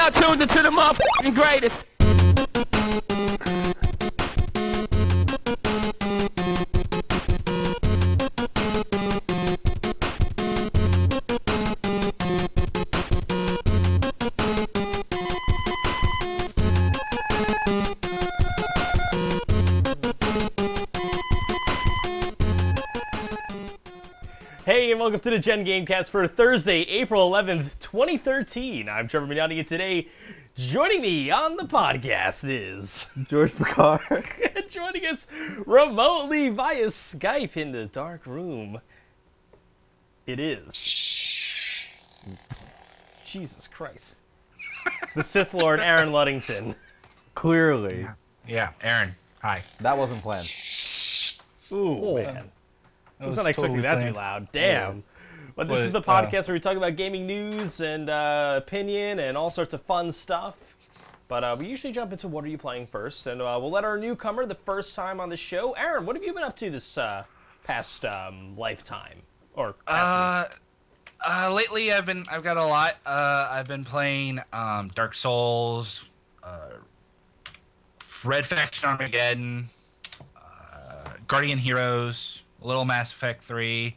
now tuned into the motherfucking greatest. Hey, and welcome to the GenGAMEcast for Thursday, April 11th, 2013. I'm Trevor, and today, joining me on the podcast is... George Picard. Joining us remotely via Skype in the dark room, it is... Jesus Christ. The Sith Lord, Aaron Ludington. Clearly. Yeah, Aaron. Hi. That wasn't planned. Ooh, man. I was not expecting that to be loud. Damn. But this is the podcast where we talk about gaming news and opinion and all sorts of fun stuff. But we usually jump into what are you playing first, and we'll let our newcomer, the first time on the show, Aaron, what have you been up to this past lifetime or past week? Lately I've got a lot. I've been playing Dark Souls, Red Faction Armageddon, Guardian Heroes, Little Mass Effect 3.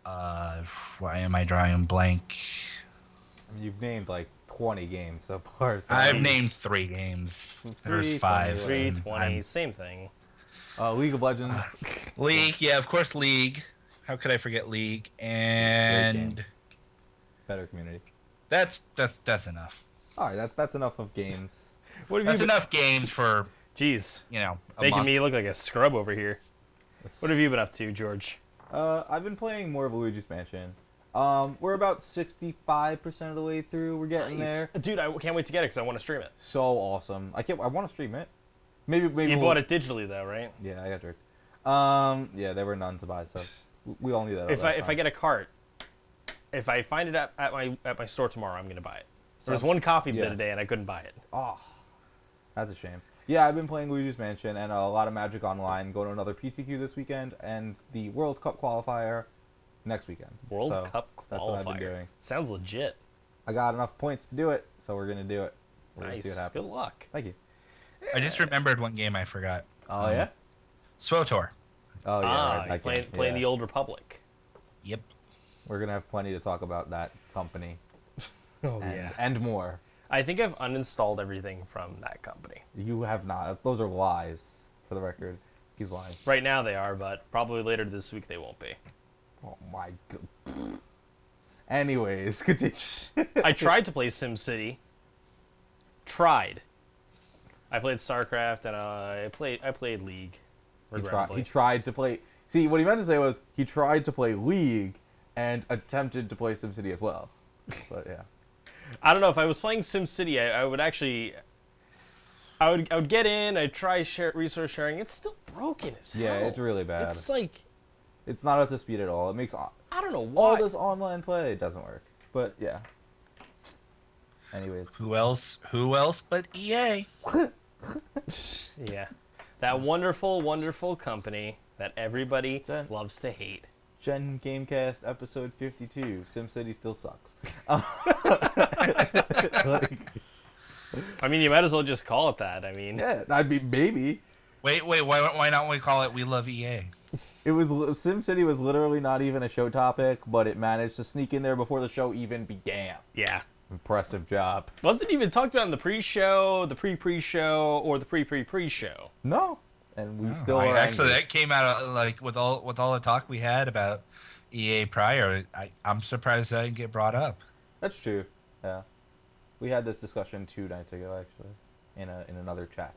Why am I drawing a blank? I mean, you've named like 20 games so far. So I've named 3 games. There's 5. 320, same thing. League of Legends. League, yeah, of course, League. How could I forget League? And better community. That's enough. All right, that's enough of games. That's enough games for. Jeez, you know, making me look like a scrub over here. What have you been up to, George? I've been playing more of Luigi's Mansion. We're about 65% of the way through. We're getting there. Dude, I can't wait to get it because I want to stream it. So awesome. I want to stream it. Maybe you bought it digitally though, right? Yeah, I got tricked. Yeah, there were none to buy, so we all knew that. If I get a cart, if I find it at my store tomorrow, I'm gonna buy it. There was one copy the other day and I couldn't buy it. Oh, that's a shame. Yeah, I've been playing Luigi's Mansion and a lot of Magic Online. Going to another PTQ this weekend and the World Cup qualifier next weekend. World Cup qualifier. That's what I've been doing. Sounds legit. I got enough points to do it, so we're gonna do it. We're nice. Gonna see what happens. Good luck. Thank you. I just remembered one game I forgot. Oh yeah. SWTOR. Oh yeah. Playing the Old Republic. Yep. We're gonna have plenty to talk about that company. And more. I think I've uninstalled everything from that company. You have not. Those are lies, for the record. He's lying. Right now they are, but probably later this week they won't be. Oh my god. Anyways, continue. I tried to play SimCity. Tried. I played StarCraft and I played League. He tried to play. See, what he meant to say was he tried to play League and attempted to play SimCity as well. But yeah. I don't know, if I was playing SimCity, I would actually... I would get in, I'd try resource sharing. It's still broken as hell. Yeah, it's really bad. It's like... It's not up to speed at all. It makes... I don't know why. All this online play doesn't work. But, yeah. Anyways. Who else but EA? Yeah. That wonderful, wonderful company that everybody loves to hate. GenGAMEcast episode 52. SimCity still sucks. I mean, you might as well just call it that. I mean, yeah, I'd be maybe. Wait, why not we call it We Love EA? It was SimCity was literally not even a show topic, but it managed to sneak in there before the show even began. Yeah. Impressive job. Wasn't even talked about in the pre-show, the pre-pre-show, or the pre-pre-pre-show. No. And we still are actually, that came out like with all the talk we had about EA prior. I'm surprised that didn't get brought up. That's true. Yeah, we had this discussion 2 nights ago, actually, in another chat.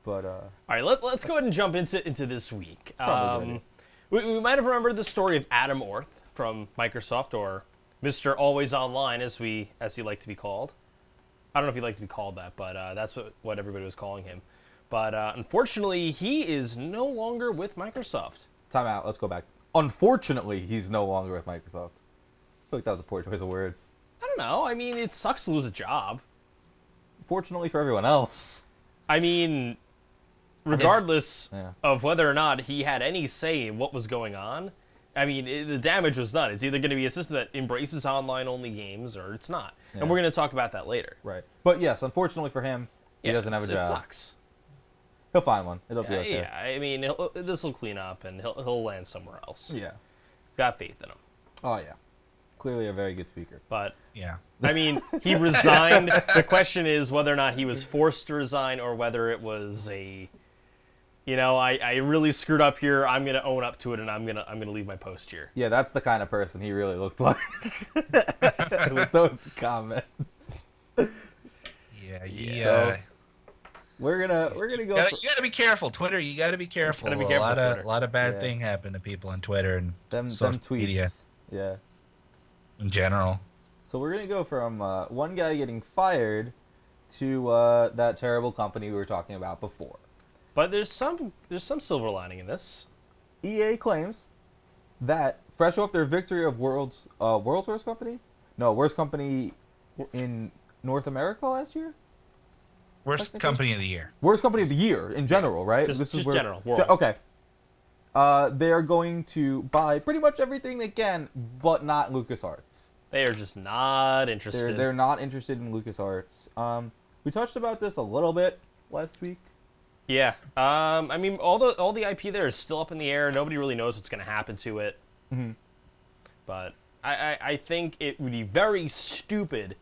But all right, let's go ahead and jump into this week. We might have remembered the story of Adam Orth from Microsoft, or Mr. Always Online, as he liked to be called. I don't know if he liked to be called that, but that's what everybody was calling him. But unfortunately, he is no longer with Microsoft. Time out. Let's go back. Unfortunately, he's no longer with Microsoft. I feel like that was a poor choice of words. I don't know. I mean, it sucks to lose a job. Fortunately for everyone else. I mean, regardless of whether or not he had any say in what was going on, I mean, the damage was done. It's either going to be a system that embraces online-only games or it's not. Yeah. And we're going to talk about that later. Right. But yes, unfortunately for him, he doesn't have a job. It sucks. He'll find one. It'll be okay. Yeah, I mean, this will clean up and he'll land somewhere else. Yeah. Got faith in him. Oh, yeah. Clearly a very good speaker. But, yeah. I mean, he resigned. The question is whether or not he was forced to resign or whether it was a... I really screwed up here. I'm gonna own up to it, and I'm gonna leave my post here. Yeah, that's the kind of person he really looked like with those comments. Yeah. So, we're gonna go. You gotta be careful, Twitter. You gotta be careful. Gotta be careful. A lot of bad things happen to people on Twitter and them tweets. Media. Yeah. In general. So we're gonna go from one guy getting fired to that terrible company we were talking about before. But there's some silver lining in this. EA claims that fresh off their victory of world's worst company? No, worst company in North America last year? Worst company of the year. Worst company of the year in general, right? Just general. Okay. They're going to buy pretty much everything they can, but not LucasArts. They are just not interested. They're not interested in LucasArts. We touched about this a little bit last week. Yeah. I mean, all the IP there is still up in the air. Nobody really knows what's going to happen to it. Mm-hmm. But I think it would be very stupid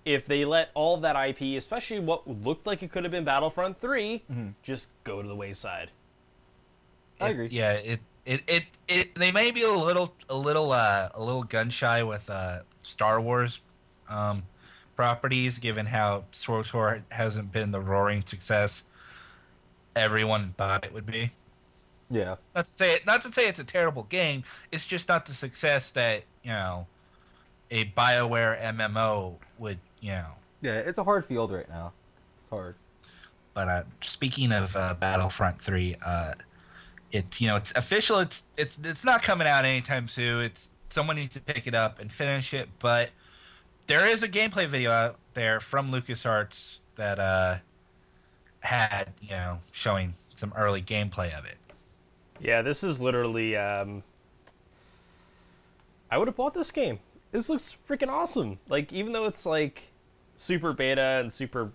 if they let all of that IP, especially what looked like it could have been Battlefront 3, just go to the wayside. I agree. Yeah, they may be a little gun shy with Star Wars properties, given how SWTOR hasn't been the roaring success everyone thought it would be. Yeah. Not to say it's a terrible game. It's just not the success that a BioWare MMO would. Yeah, it's a hard field right now. It's hard. But speaking of Battlefront 3, it's official. It's not coming out anytime soon. Someone needs to pick it up and finish it. But there is a gameplay video out there from LucasArts that had showing some early gameplay of it. Yeah, this is literally I would have bought this game. This looks freaking awesome. Like, even though it's like super beta and super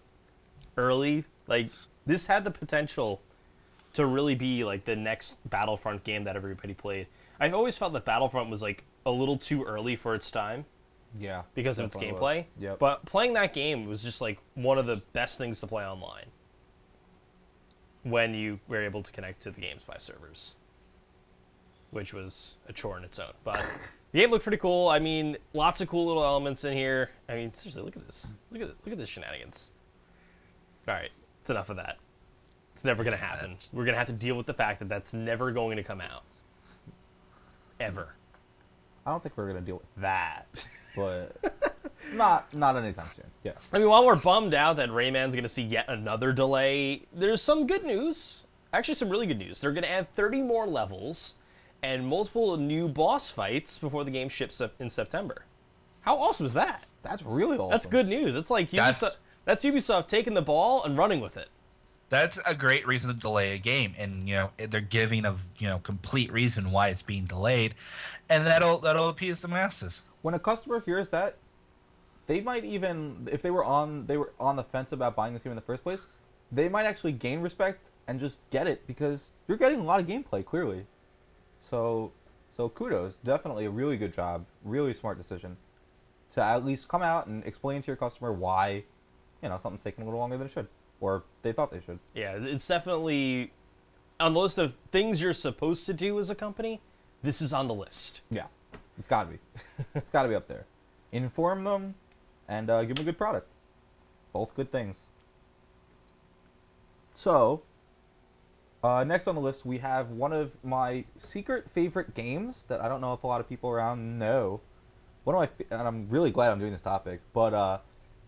early, like this had the potential to really be like the next Battlefront game that everybody played. I've always felt that Battlefront was like a little too early for its time. Yeah. Because of its gameplay. Yep. But playing that game was just like one of the best things to play online when you were able to connect to the GameSpy servers, which was a chore in its own. But the game looked pretty cool. I mean, lots of cool little elements in here. I mean, seriously, look at this. Look at this shenanigans. All right, it's enough of that. It's never going to happen. We're going to have to deal with the fact that that's never going to come out. Ever. I don't think we're going to deal with that, but not anytime soon. Yeah. I mean, while we're bummed out that Rayman's going to see yet another delay, there's some good news. Actually, some really good news. They're going to add 30 more levels and multiple new boss fights before the game ships up in September. How awesome is that? That's really awesome. That's good news. It's like that's Ubisoft taking the ball and running with it. That's a great reason to delay a game, and they're giving a complete reason why it's being delayed, and that'll appease the masses. When a customer hears that, they might even, if they were on the fence about buying this game in the first place, they might actually gain respect and just get it because you're getting a lot of gameplay clearly. So kudos, definitely a really good job, really smart decision to at least come out and explain to your customer why something's taking a little longer than it should. Or they thought they should. Yeah, it's definitely on the list of things you're supposed to do as a company. This is on the list. Yeah, it's got to be. It's got to be up there. Inform them and give them a good product. Both good things. So, next on the list, we have one of my secret favorite games that I don't know if a lot of people around know. And I'm really glad I'm doing this topic, but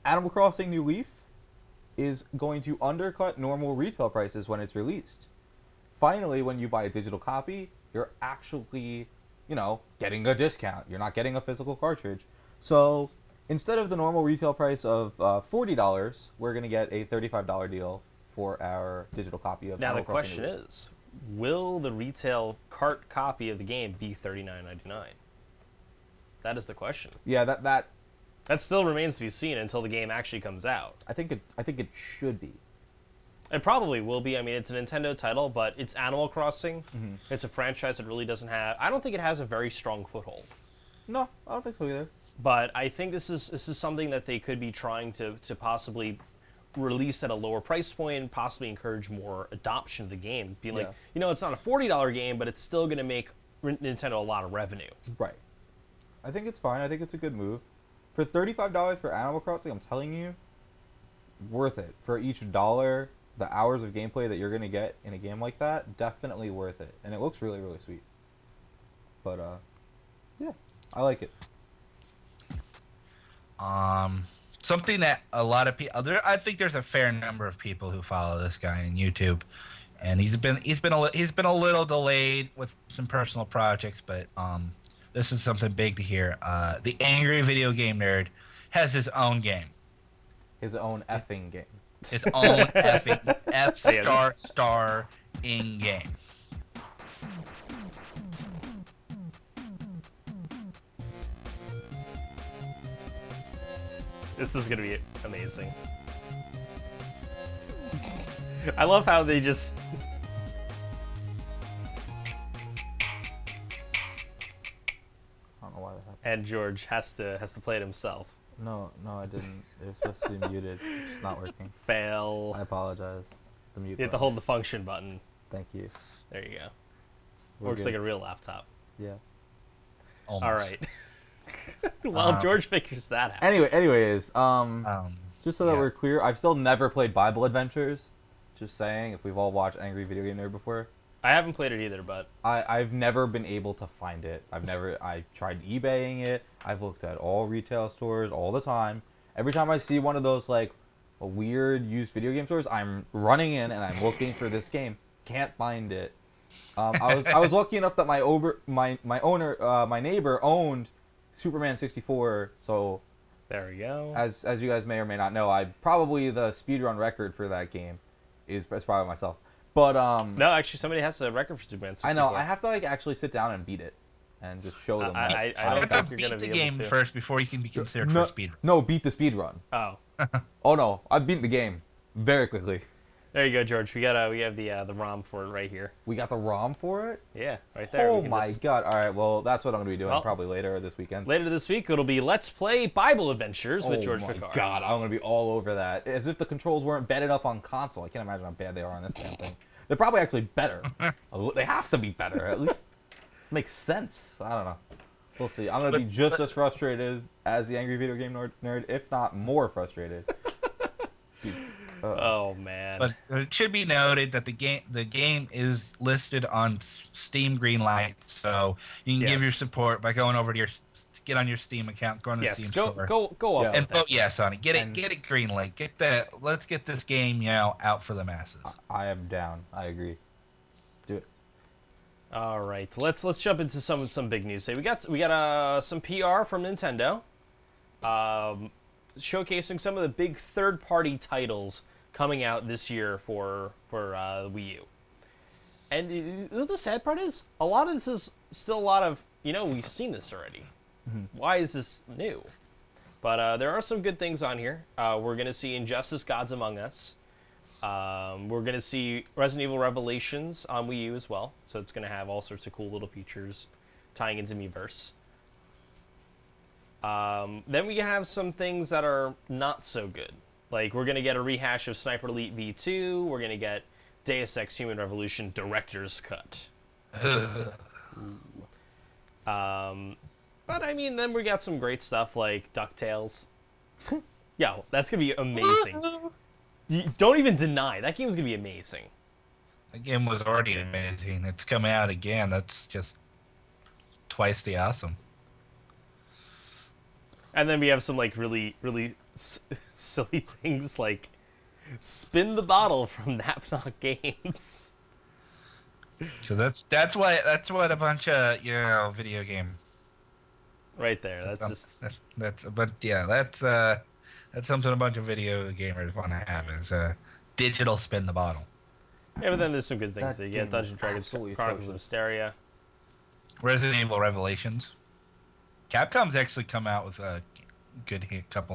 Animal Crossing New Leaf is going to undercut normal retail prices when it's released. Finally, when you buy a digital copy, you're actually, getting a discount. You're not getting a physical cartridge. So instead of the normal retail price of $40, we're going to get a $35 deal for our digital copy of Now Animal the Crossing question is, will the retail cart copy of the game be $39.99? That is the question. Yeah, that still remains to be seen until the game actually comes out. I think it should be. It probably will be. I mean, it's a Nintendo title, but it's Animal Crossing. Mm-hmm. It's a franchise that really doesn't have... I don't think it has a very strong foothold. No, I don't think so either. But I think this is something that they could be trying to possibly release at a lower price point and possibly encourage more adoption of the game. Being like, it's not a $40 game, but it's still going to make Nintendo a lot of revenue. Right. I think it's fine. I think it's a good move. For $35 for Animal Crossing, I'm telling you, worth it. For each dollar, the hours of gameplay that you're going to get in a game like that, definitely worth it. And it looks really, really sweet. But, yeah, I like it. Something that a lot of people, I think there's a fair number of people who follow this guy on YouTube, and he's been a little delayed with some personal projects, but this is something big to hear. The Angry Video Game Nerd has his own game. His own effing game. His own effing F*** in game. This is gonna be amazing. I love how they just... I don't know why that happened. And George has to play it himself. No, I didn't. It was supposed to be muted. It's not working. Fail. I apologize. The mute You have to hold the function button. Thank you. There you go. good. Works like a real laptop. Yeah. Almost. All right. Well, George figures that out. Anyways, just so that yeah. we're clear, I've still never played Bible Adventures. Just saying, if we've all watched Angry Video Game Nerd before. I haven't played it either, but I've never been able to find it. I tried eBaying it. I've looked at all retail stores all the time. Every time I see one of those like weird used video game stores, I'm running in and I'm looking for this game. Can't find it. I was lucky enough that my neighbor owned Superman 64, so there we go. As you guys may or may not know, probably the speedrun record for that game is probably myself. But no, actually, somebody has a record for Superman 64. I know. I have to like actually sit down and beat it, and just show them. I You don't have think to you're gonna beat the be game able to. first before you can be considered for speedrun. No, beat the speedrun. Oh, Oh no, I've beaten the game very quickly. there you go, George. We have the ROM for it right here. We got the ROM for it. Yeah, right there. Oh We can my just- god! All right, well that's what I'm gonna be doing Well, probably later this weekend. Later this week, it'll be Let's Play Bible Adventures with George Oh my Picard. god, I'm gonna be all over that. As if the controls weren't bad enough on console. I can't imagine how bad they are on this damn thing. They're probably actually better. They have to be better. At least it makes sense. I don't know. We'll see. I'm gonna be just as frustrated as the Angry Video Game Nerd, if not more frustrated. Dude, Oh man. But it should be noted that the game is listed on Steam Greenlight, so you can give your support by going over to get on your Steam account, go on the Steam store, go up Yeah. and with vote that. yes on it. Get it greenlight. Let's get this game out for the masses. I am down. I agree. Do it. All right, let's jump into some big news. We got some PR from Nintendo, showcasing some of the big third-party titles coming out this year for Wii U. And the sad part is, a lot of this is still a lot of, we've seen this already. Why is this new? But there are some good things on here. We're going to see Injustice Gods Among Us. We're going to see Resident Evil Revelations on Wii U as well. So it's going to have all sorts of cool little features tying into Miiverse. Then we have some things that are not so good. Like, we're going to get a rehash of Sniper Elite V2. We're going to get Deus Ex Human Revolution Director's Cut. But, I mean, then we got some great stuff like DuckTales. Yo, that's going to be amazing. Don't even deny. That game's going to be amazing. The game was already amazing. It's coming out again. That's just twice the awesome. And then we have some, like, really, really silly things like Spin the Bottle from Napnock Games. So that's what a bunch of video game. Right there. That's something a bunch of video gamers want to have is a digital spin the bottle. Yeah, but then there's some good things. That You get game Dungeon was Dragons absolutely Chronicles of atrocious. Hysteria. Resident Evil Revelations. Capcom's actually come out with a good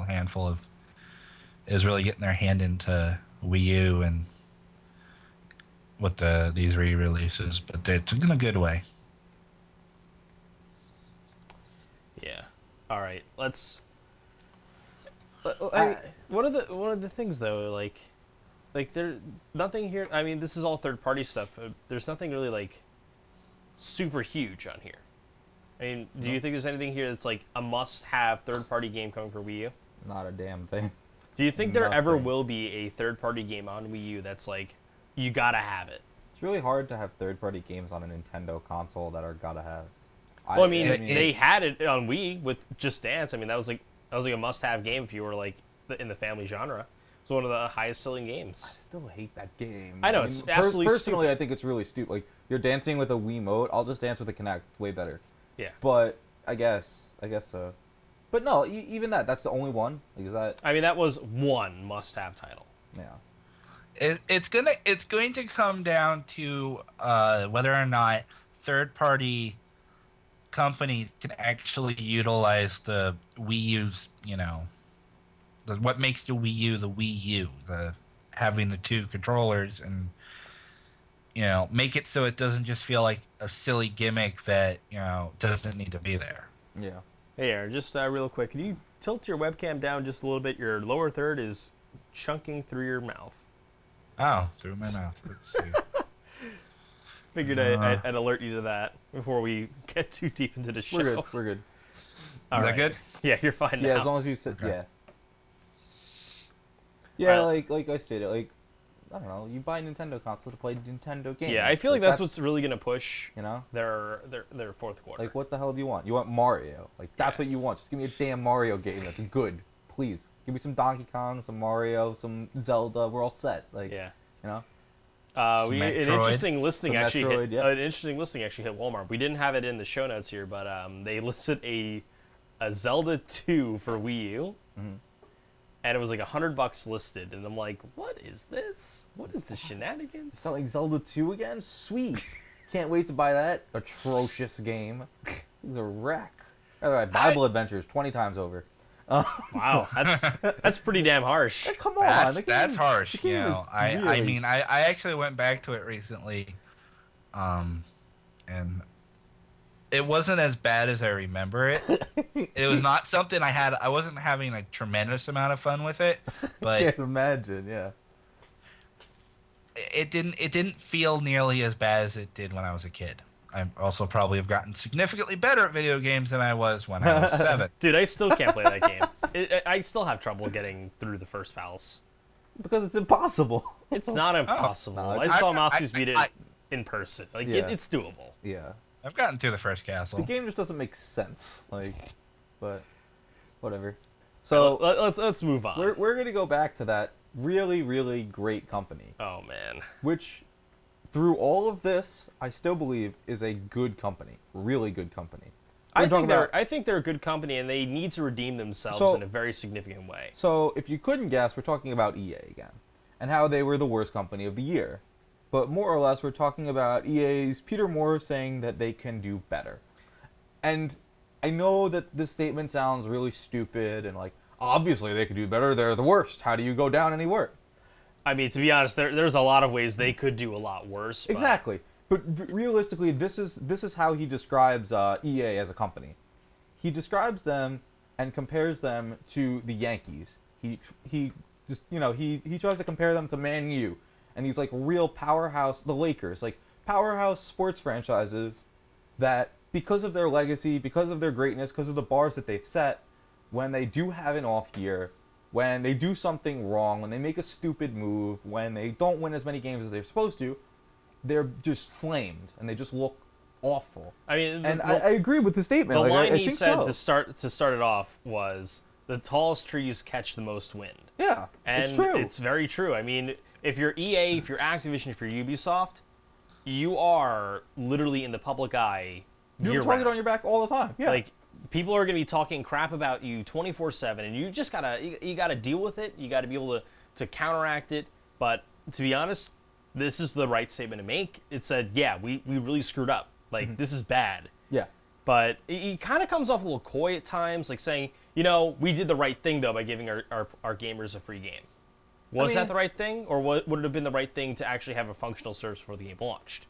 handful of is really getting their hand into Wii U and with these re-releases, but it's in a good way. Yeah. All right. Let's. One of the things though, like there's nothing here. I mean, this is all third-party stuff. There's nothing really like super huge on here. I mean, do you think there's anything here that's like a must-have third-party game coming for Wii U? Not a damn thing. Do you think there ever Nothing. will be a third-party game on Wii U that's like, you gotta have it? It's really hard to have third-party games on a Nintendo console that are gotta haves. Well, I mean, they had it on Wii with Just Dance. I mean, that was like a must-have game if you were like in the family genre. It's one of the highest-selling I games. still hate that game. I know, it's absolutely personally, stupid. I think it's really stupid. Like, you're dancing with a Wiimote. I'll just dance with a Kinect. Way better. Yeah. But I guess so. But no, even that's the only one. Like, is that? I mean, that was one must-have title. Yeah. It's going to come down to whether or not third-party companies can actually utilize the Wii U's, what makes the Wii U the Wii U, having the two controllers, and make it so it doesn't just feel like a silly gimmick that doesn't need to be there. Yeah. Hey, Aaron, just real quick, can you tilt your webcam down just a little bit? Your lower third is chunking through your mouth. Oh, through my mouth. Let's see. Figured I'd alert you to that before we get too deep into the show. We're good. We're good. All Is right. that good? Yeah, you're fine now. Yeah, as long as you said Okay. yeah. Yeah, Alright. like I stated, like I don't know, you buy a Nintendo console to play Nintendo games. Yeah, I feel like that's what's really gonna push their fourth quarter. Like, what the hell do you want? You want Mario? Like, that's what you want. Just give me a damn Mario game that's good, please. Give me some Donkey Kong, some Mario, some Zelda. We're all set. Like, Yeah. you know. An interesting listing Some actually Metroid, hit, yeah. an interesting listing actually hit Walmart. We didn't have it in the show notes here, but they listed a Zelda 2 for Wii U, and it was like $100 listed, and I'm like, what is this? What is this shenanigans? Selling Zelda 2 again? Sweet. Can't wait to buy that atrocious game. It's a wreck. All right, Bible Adventures 20 times over. Wow, that's pretty damn harsh. Come on, That's harsh. the game is I really- mean, I actually went back to it recently, and it wasn't as bad as I remember it. It was not something I wasn't having a tremendous amount of fun with it, but Can't imagine. Yeah. it didn't feel nearly as bad as it did when I was a kid. I also probably have gotten significantly better at video games than I was when I was 7. Dude, I still can't play that game. I still have trouble getting through the first pals. Because it's impossible. It's not impossible. no, I saw Mouseys beat it I- in person. Like, Yeah. it's doable. Yeah. I've gotten through the first The castle. game just doesn't make sense. Like, but whatever. So So let's move on. we're gonna go back to that really, really great company, Oh man. which through all of this, I still believe is a good company, really good company. I think they're a good company, and they need to redeem themselves So- in a very significant way. So if you couldn't guess, we're talking about EA again, and how they were the worst company of the year. But more or less, we're talking about EA's Peter Moore saying that they can do better. And I know that this statement sounds really stupid and like, obviously they could do better, they're the worst. How do you go down any worse? I mean, to be honest, there's a lot of ways they could do a lot worse. But Exactly. But realistically, this is how he describes EA as a company. He describes them and compares them to the Yankees. He just he tries to compare them to Man U and these like real powerhouse, the Lakers, like powerhouse sports franchises that because of their legacy, because of their greatness, because of the bars that they've set, when they do have an off year, when they do something wrong, when they make a stupid move, when they don't win as many games as they're supposed to, they're just flamed and they just look awful. I mean, And I agree with the statement. the Like, line I he think said so. to start it off was, "The tallest trees catch the most wind." Yeah, And it's true. it's very true. I mean, if you're EA, if you're Activision, if you're Ubisoft, you are literally in the public eye. You have a target on your back all the time. Yeah. Like, people are going to be talking crap about you 24/7, and you just gotta you gotta deal with it. You gotta be able to counteract it. But to be honest, this is the right statement to make. It said, yeah, we really screwed up. Like, this is bad. Yeah. But he kind of comes off a little coy at times, like saying, you know, we did the right thing, though, by giving our gamers a free game. Was that the right thing? Or would it have been the right thing to actually have a functional service before the game launched?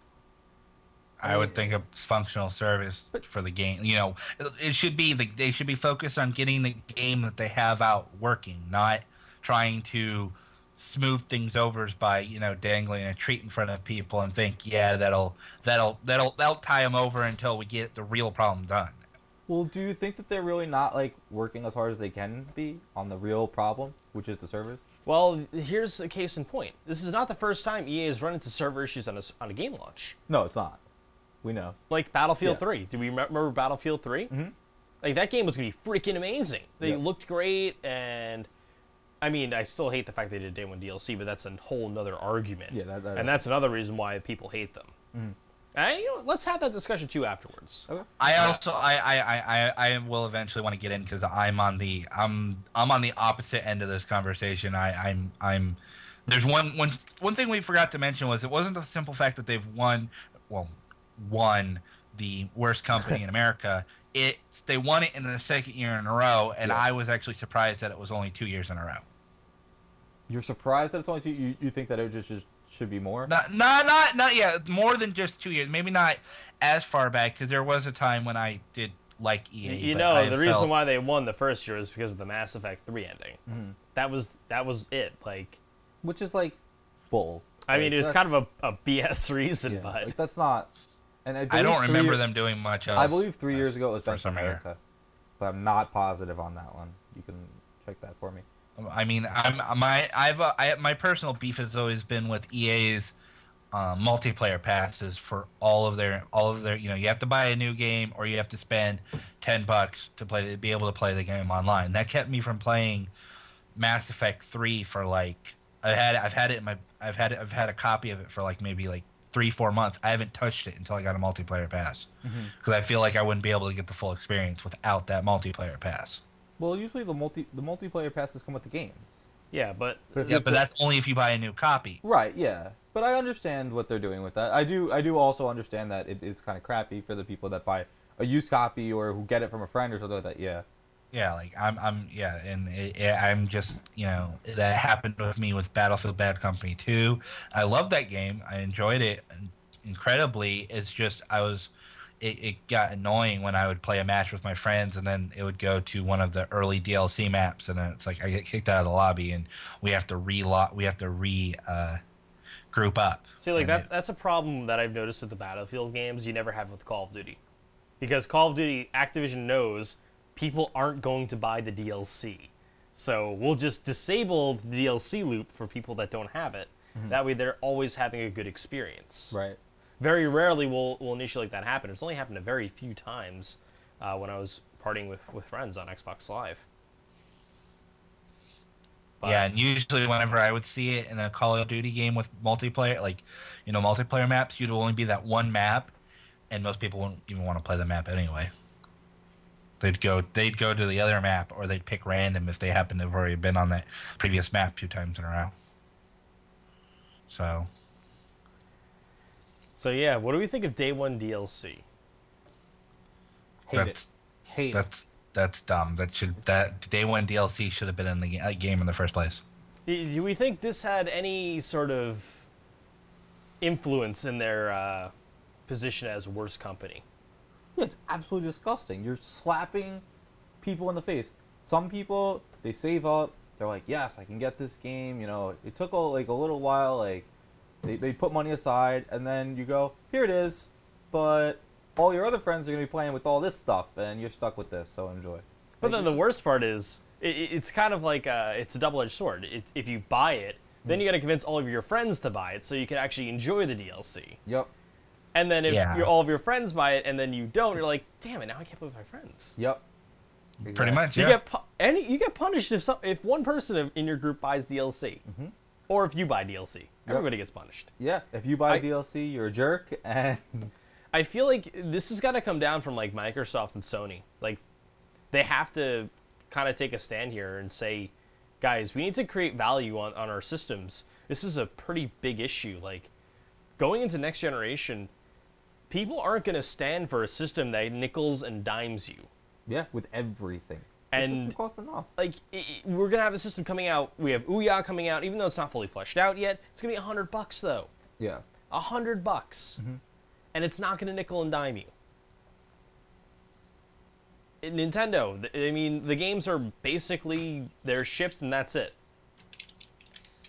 I would think a functional service for the game. You know, it should be they should be focused on getting the game that they have out working, not trying to smooth things over by, you know, dangling a treat in front of people and think, yeah, that'll tie them over until we get the real problem done. Well, do you think that they're really not like working as hard as they can be on the real problem, which is the servers? Well, here's a case in point. This is not the first time EA has run into server issues on a game launch. No, it's not. We know. Like Battlefield 3. Do we remember Battlefield 3? Mm-hmm. Like, that game was going to be freaking amazing. They looked great, and I mean, I still hate the fact they did day one DLC, but that's a whole nother argument. Yeah, and that's another reason why people hate them. Mm-hmm. And, you know, let's have that discussion too afterwards. Okay. I will eventually want to get in because I'm on the opposite end of this conversation. There's one thing we forgot to mention was it wasn't the simple fact that they've won the worst company in America. They won it in the second year in a row, and I was actually surprised that it was only 2 years in a row. You're surprised that it's only 2? You think that it just should be more? Not yet. More than just 2 years. Maybe not as far back, because there was a time when I did like EA. You know, the reason why they won the first year is because of the Mass Effect 3 ending. Mm-hmm. That was it. Like, which is like bull. I mean, it was kind of a BS reason, but like, that's not. And I don't remember them doing much else. I believe 3 years ago it was Bank of America, but I'm not positive on that one. You can check that for me. I mean, my personal beef has always been with EA's multiplayer passes for all of their. You know, you have to buy a new game or you have to spend $10 to be able to play the game online. That kept me from playing Mass Effect 3 for like I've had a copy of it for like maybe like 3-4 months. I haven't touched it until I got a multiplayer pass because I feel like I wouldn't be able to get the full experience without that multiplayer pass. Well, usually the multiplayer passes come with the games. Yeah, but that's only if you buy a new copy. Right. Yeah, but I understand what they're doing with that. I do also understand that it's kind of crappy for the people that buy a used copy or who get it from a friend or something like that. Yeah. Yeah, like I'm just, you know, that happened with me with Battlefield Bad Company 2. I loved that game. I enjoyed it incredibly. It's just it got annoying when I would play a match with my friends and then it would go to one of the early DLC maps and then it's like I get kicked out of the lobby and we have to group up. See, like that's a problem that I've noticed with the Battlefield games you never have with Call of Duty. Because Call of Duty, Activision knows people aren't going to buy the DLC. So we'll just disable the DLC loop for people that don't have it. Mm-hmm. That way they're always having a good experience. Right. Very rarely will an issue like that happen. It's only happened a very few times when I was partying with friends on Xbox Live. But, yeah, and usually whenever I would see it in a Call of Duty game with multiplayer, like, you know, multiplayer maps, you'd only be that one map, and most people wouldn't even want to play the map anyway. They'd go to the other map, or they'd pick random if they happen to have already been on that previous map 2 times in a row. So yeah, what do we think of Day 1 DLC? Hate it. That's dumb. That Day 1 DLC should have been in the game in the first place. Do we think this had any sort of influence in their position as worst company? Yeah, it's absolutely disgusting. You're slapping people in the face. Some people, they save up. They're like, yes, I can get this game. You know, it took a little while. Like, they put money aside, and then you go, here it is. But all your other friends are going to be playing with all this stuff, and you're stuck with this, so enjoy. But then the worst part is, it's kind of like it's a double-edged sword. If you buy it, then you got to convince all of your friends to buy it so you can actually enjoy the DLC. Yep. And then if all of your friends buy it and then you don't, you're like, damn it, now I can't play with my friends. Yep. Exactly. Pretty much, yeah. You get punished if one person in your group buys DLC. Mm-hmm. Or if you buy DLC. Yep. Everybody gets punished. Yeah, if you buy DLC, you're a jerk. And I feel like this has got to come down from like Microsoft and Sony. Like, they have to kind of take a stand here and say, guys, we need to create value on our systems. This is a pretty big issue. Like, going into next generation, people aren't going to stand for a system that nickels and dimes you. Yeah, with everything. And the system costs enough. Like, we're going to have a system coming out. We have Ouya coming out, even though it's not fully fleshed out yet. It's going to be $100 though. Yeah. $100. Mm-hmm. And it's not going to nickel and dime you. Nintendo, I mean, the games are basically, they're shipped and that's it.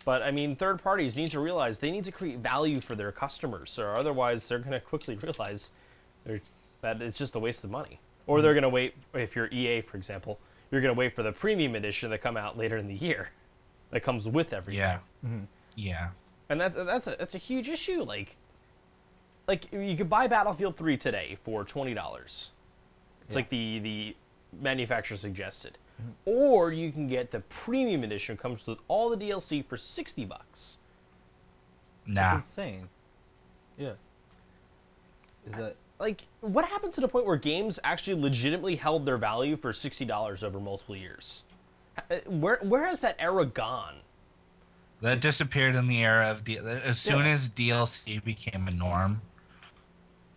But, I mean, third parties need to realize they need to create value for their customers, or otherwise they're going to quickly realize that it's just a waste of money. Or they're going to wait, if you're EA, for example, you're going to wait for the premium edition to come out later in the year that comes with everything. Yeah. Mm-hmm. Yeah. And that's a huge issue. Like you could buy Battlefield 3 today for $20. It's like the manufacturer suggested. Mm-hmm. Or you can get the premium edition, comes with all the DLC for $60. Nah. That's insane. Yeah. Is that like what happened to the point where games actually legitimately held their value for $60 over multiple years? Where has that era gone? That disappeared in the era of as soon as DLC became a norm.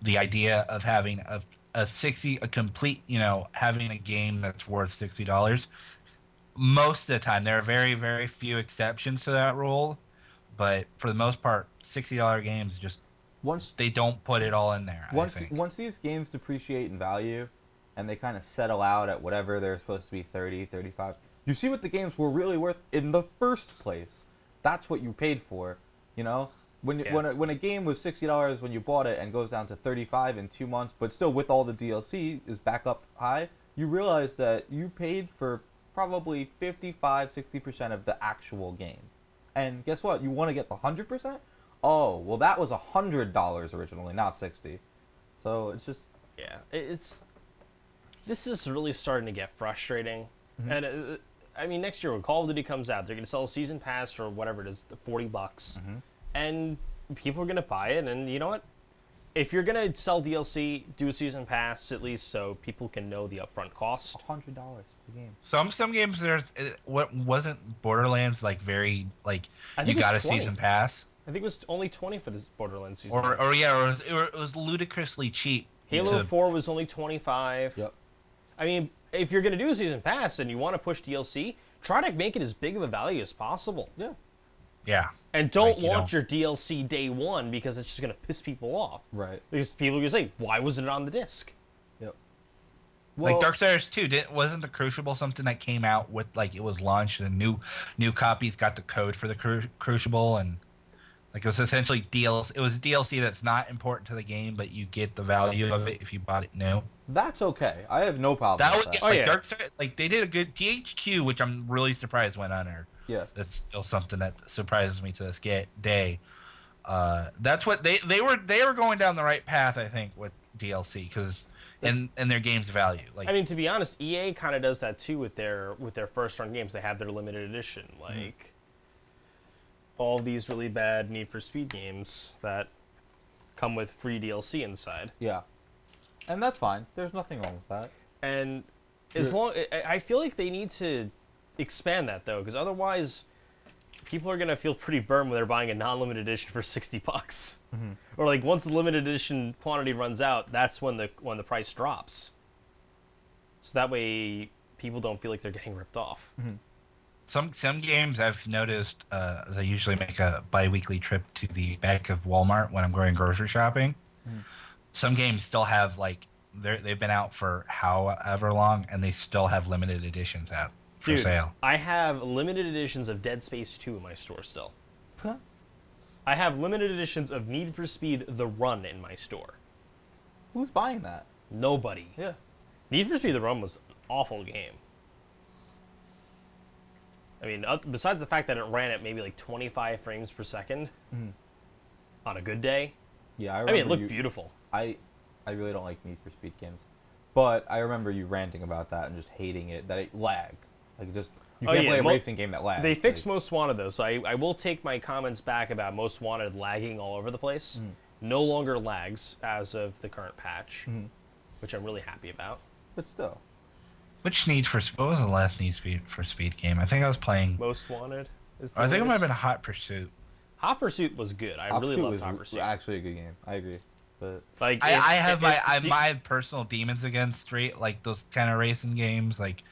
The idea of having a complete, having a game that's worth $60. Most of the time, there are very, very few exceptions to that rule, but for the most part, $60 games just they don't put it all in there. Once these games depreciate in value, and they kind of settle out at whatever they're supposed to be, 30, 35, you see what the games were really worth in the first place. That's what you paid for, When a game was $60 when you bought it and goes down to $35 in 2 months, but still with all the DLC is back up high, you realize that you paid for probably 55-60% of the actual game. And guess what? You want to get the 100%? Oh, well, that was $100 originally, not $60. So it's just this is really starting to get frustrating. Mm-hmm. And I mean, next year when Call of Duty comes out, they're going to sell a season pass for whatever it is, $40. Mm-hmm. And people are going to buy it, and you know what? If you're going to sell DLC, do a season pass at least so people can know the upfront cost. $100 per game. Some games, what wasn't Borderlands very you got a season pass? I think it was only $20 for this Borderlands season or pass. It was ludicrously cheap. Halo 4 was only $25. Yep. I mean, if you're going to do a season pass and you want to push DLC, try to make it as big of a value as possible. Yeah. Yeah. And don't launch your DLC day one because it's just going to piss people off. Right. Because people are going to say, why wasn't it on the disc? Yep. Well, Darksiders 2, wasn't the Crucible something that came out with, it was launched and new copies got the code for the Crucible, and it was essentially DLC. It was DLC that's not important to the game, but you get the value of it if you bought it new. That's okay. I have no problem with that. Darksiders, they did a good THQ, which I'm really surprised went unheard. Yeah, that's still something that surprises me to this day. That's what they were going down the right path, I think, with DLC because and their game's value. I mean, to be honest, EA kind of does that too with their first-run games. They have their limited edition, all these really bad Need for Speed games that come with free DLC inside. Yeah, and that's fine. There's nothing wrong with that. And I feel like they need to expand that though, because otherwise people are gonna feel pretty burned when they're buying a non-limited edition for $60. Mm-hmm. Or once the limited edition quantity runs out, that's when the price drops. So that way people don't feel like they're getting ripped off. Mm-hmm. Some games I've noticed, as I usually make a bi-weekly trip to the back of Walmart when I'm going grocery shopping. Mm-hmm. Some games still have they've been out for however long, and they still have limited editions out. For sale. I have limited editions of Dead Space 2 in my store still. Huh? I have limited editions of Need for Speed The Run in my store. Who's buying that? Nobody. Yeah. Need for Speed The Run was an awful game. I mean, besides the fact that it ran at maybe 25 frames per second on a good day. Yeah, I mean, it looked beautiful. I really don't like Need for Speed games. But I remember you ranting about that and just hating it, that it lagged. You can't play a racing game that lags. They fixed Most Wanted, though, so I will take my comments back about Most Wanted lagging all over the place. No longer lags as of the current patch, which I'm really happy about. But still. What was the last Need for Speed game? I think I was playing... Most Wanted? I think it might have been Hot Pursuit. Hot Pursuit was good. I really loved Hot Pursuit. Actually a good game. I agree. But like I have my personal demons against straight like those kind of racing games. Like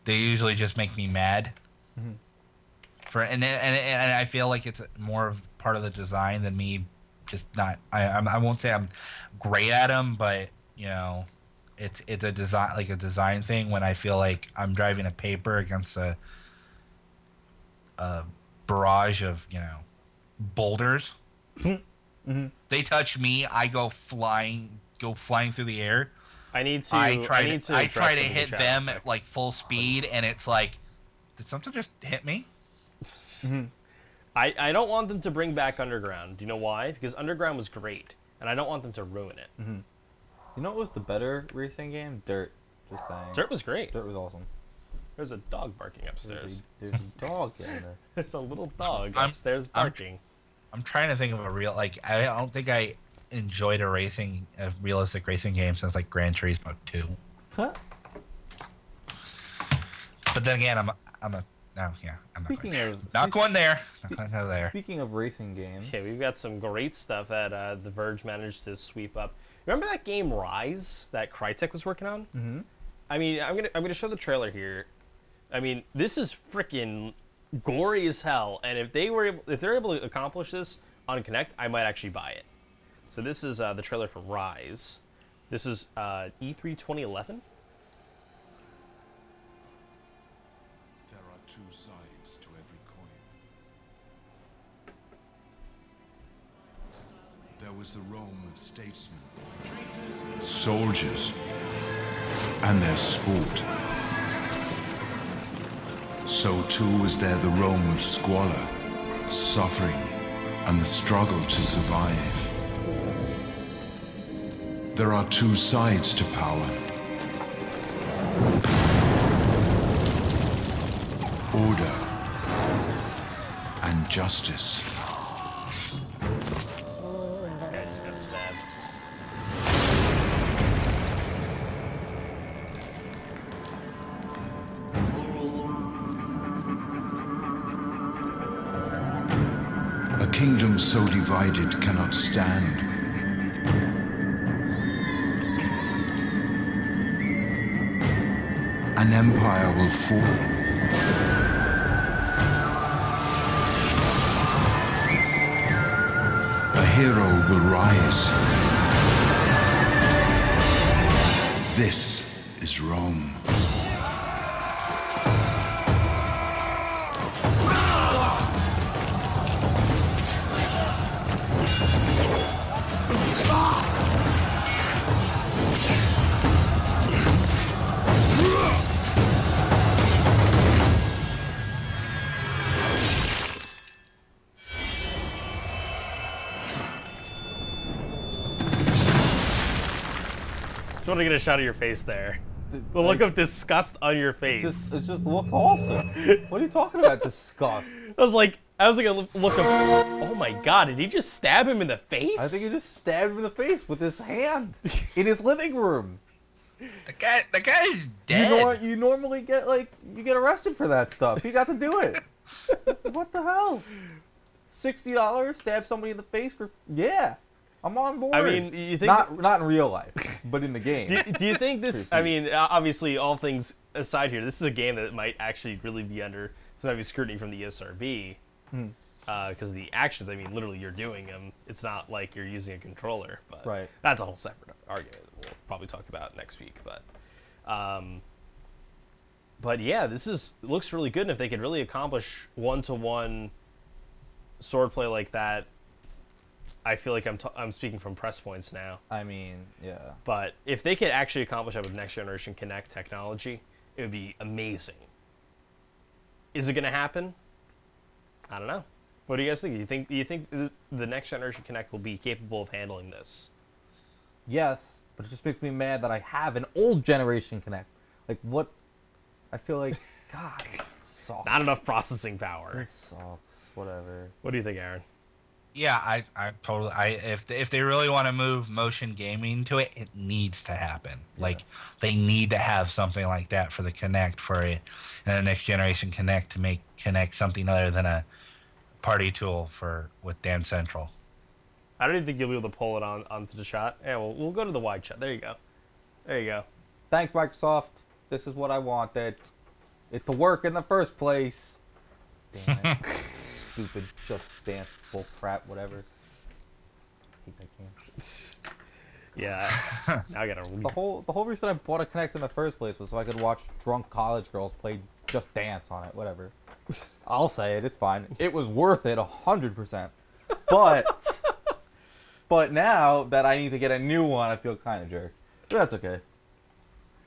they usually just make me mad. And I feel like it's more of part of the design than me just not. I won't say I'm great at them, but you know, it's a design thing. When I feel like I'm driving a paper against a barrage of boulders. They touch me, I go flying through the air. I try to hit them at like full speed, and it's like, did something just hit me? I don't want them to bring back Underground. Do you know why? Because Underground was great, and I don't want them to ruin it. You know what was the better racing game? Dirt. Just saying. Dirt was great. Dirt was awesome. There's a dog barking upstairs. There's a dog in there. There's a little dog upstairs barking. I'm trying to think of a real, like, I don't think I enjoyed a realistic racing game since like Gran Turismo 2. Huh? But then again, I'm not going there. Speaking of racing games, okay, we've got some great stuff that The Verge managed to sweep up. Remember that game Rise that Crytek was working on? I mean, I'm gonna show the trailer here. I mean, this is freaking gory as hell, and if they're able to accomplish this on Kinect, I might actually buy it. So this is the trailer for Rise. This is E3 2011. There are two sides to every coin. There was the Rome of statesmen, soldiers, and their sport. So too was there the Rome of squalor, suffering, and the struggle to survive. There are two sides to power. Order and justice. Guy just got stabbed. A kingdom so divided cannot stand. An empire will fall. A hero will rise. This is Rome. Just want to get a shot of your face there. The look of disgust on your face. It just looks awesome. What are you talking about, disgust? I was like a look of, oh my god, did he just stab him in the face? I think he just stabbed him in the face with his hand in his living room. The guy's dead. You normally get you get arrested for that stuff. He got to do it. What the hell? $60, stab somebody in the face for I'm on board. I mean, you think not in real life, but in the game. Do you think this? I mean, obviously, all things aside here, this is a game that might actually really be under some heavy scrutiny from the ESRB because of the actions. I mean, literally, you're doing them. It's not like you're using a controller, but that's a whole separate argument that we'll probably talk about next week. But yeah, looks really good, and if they could really accomplish one-to-one swordplay like that. I feel like I'm speaking from press points now. I mean, yeah. But if they could actually accomplish that with next generation Kinect technology, it would be amazing. Is it going to happen? I don't know. What do you guys think? Do you think the next generation Kinect will be capable of handling this? Yes, but it just makes me mad that I have an old generation Kinect. Like what? I feel like God, this sucks. Not enough processing power. This sucks. Whatever. What do you think, Aaron? Yeah, I totally. If they really want to move motion gaming to it, it needs to happen. Yeah. Like they need to have something like that for the Kinect, and the next generation Kinect to make Kinect something other than a party tool with Dan Central. I don't even think you'll be able to pull it onto the shot. Yeah, we'll go to the wide shot. There you go. There you go. Thanks, Microsoft. This is what I wanted. It to work in the first place. Damn it. Stupid Just Dance bull crap, whatever. I hate that game. Yeah. Now I gotta. The whole reason I bought a Kinect in the first place was so I could watch drunk college girls play Just Dance on it, whatever. I'll say it. It's fine. It was worth it 100%. But now that I need to get a new one, I feel kind of jerk. But that's okay.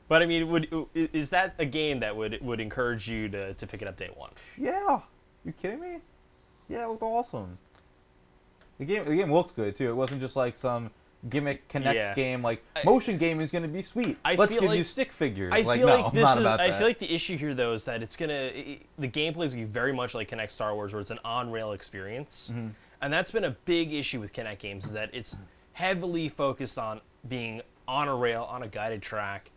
But I mean, is that a game that would encourage you to pick it up day one? Yeah. You kidding me? Yeah, it looked awesome. The game looked good too. It wasn't just like some gimmick Kinect game. Like motion gaming is going to be sweet. Let's give you stick figures. I like feel no, like I'm not about that. I feel like the issue here though is that the gameplay is going to be very much like Kinect Star Wars, where it's an on-rail experience, and that's been a big issue with Kinect games. Is that it's heavily focused on being on a rail, on a guided track,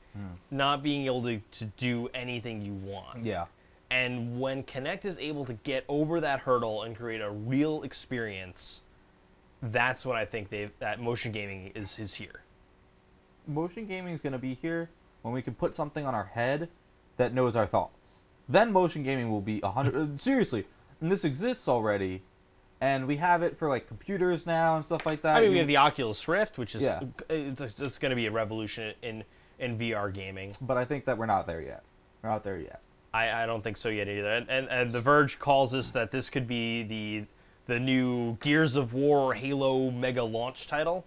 not being able to do anything you want. Yeah. And when Kinect is able to get over that hurdle and create a real experience, that's when I think that motion gaming is here. Motion gaming is going to be here when we can put something on our head that knows our thoughts. Then motion gaming will be 100. Seriously, and this exists already, and we have it for like computers now and stuff like that. I mean, we have the Oculus Rift, which is it's going to be a revolution in VR gaming. But I think that we're not there yet. We're not there yet. I don't think so yet either. And The Verge calls us that this could be the new Gears of War Halo mega launch title.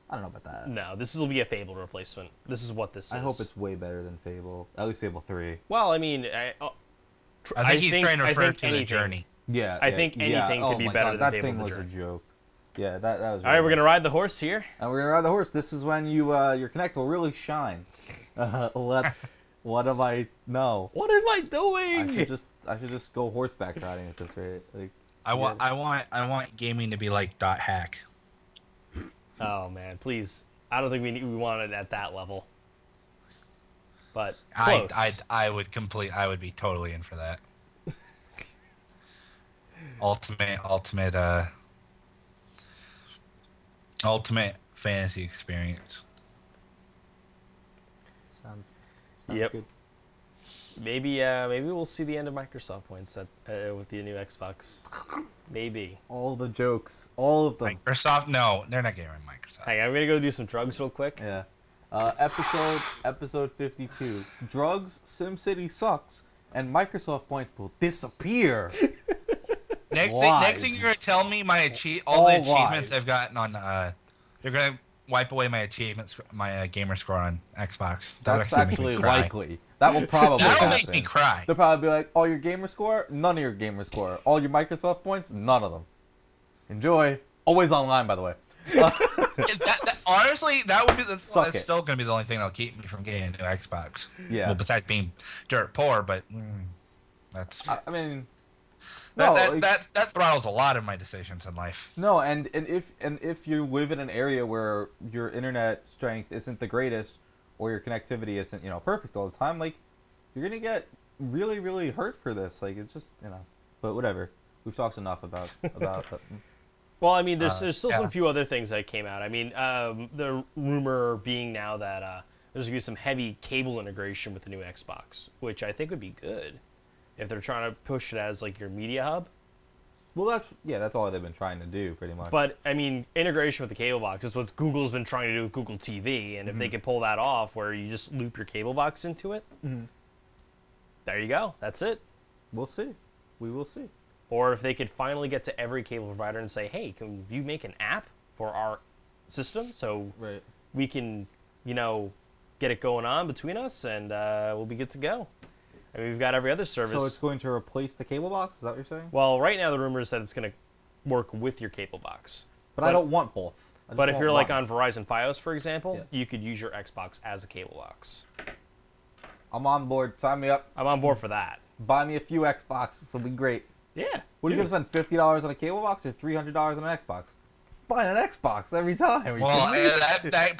I don't know about that. No, this will be a Fable replacement. This is what this is. I hope it's way better than Fable. At least Fable 3. Well, I mean, I think he's trying to refer to the journey. Yeah, I think anything could be better than Fable. That thing was a joke. Yeah, that was. All right, we're gonna ride the horse here. And we're gonna ride the horse. This is when your Kinect will really shine. What am I? No. What am I doing? I should just go horseback riding at this rate. Like, I want gaming to be like .hack. Oh man, please! I don't think we want it at that level. But close. I would be totally in for that. ultimate fantasy experience. Sounds good. Maybe we'll see the end of Microsoft points with the new Xbox. Maybe. All the jokes, all of them. Microsoft? No, they're not getting Microsoft. Hey, I'm gonna go do some drugs real quick. Yeah. Episode 52. Drugs, SimCity sucks, and Microsoft points will disappear. Next thing you're gonna tell me all the achievements I've gotten on you're gonna wipe away my achievements, my gamer score on Xbox. That's actually likely. That will probably That'll make me cry. They'll probably be like, all your gamer score, none of your gamer score. All your Microsoft points, none of them. Enjoy. Always online, by the way. Honestly, that's still going to be the only thing that'll keep me from getting a new Xbox. Yeah. Well, besides being dirt poor, but that's. I mean. That throttles a lot of my decisions in life. No, and if you live in an area where your internet strength isn't the greatest, or your connectivity isn't perfect all the time, like you're gonna get really, really hurt for this. Like it's just but whatever. We've talked enough about. Well, I mean, there's still some few other things that came out. I mean, the rumor being now that there's gonna be some heavy cable integration with the new Xbox, which I think would be good. If they're trying to push it as like your media hub. Well, that's all they've been trying to do, pretty much. But I mean, integration with the cable box is what Google's been trying to do with Google TV, and if they can pull that off, where you just loop your cable box into it, there you go. That's it. We'll see. We will see. Or if they could finally get to every cable provider and say, "Hey, can you make an app for our system so we can, get it going on between us, and we'll be good to go." I mean, we've got every other service. So it's going to replace the cable box? Is that what you're saying? Well, right now the rumor is that it's going to work with your cable box. But I don't want both. But if you're like on Verizon Fios, for example, you could use your Xbox as a cable box. I'm on board. Sign me up. I'm on board for that. Buy me a few Xboxes. It'll be great. Yeah. What are you going to spend $50 on a cable box or $300 on an Xbox? buying an Xbox every time. Well,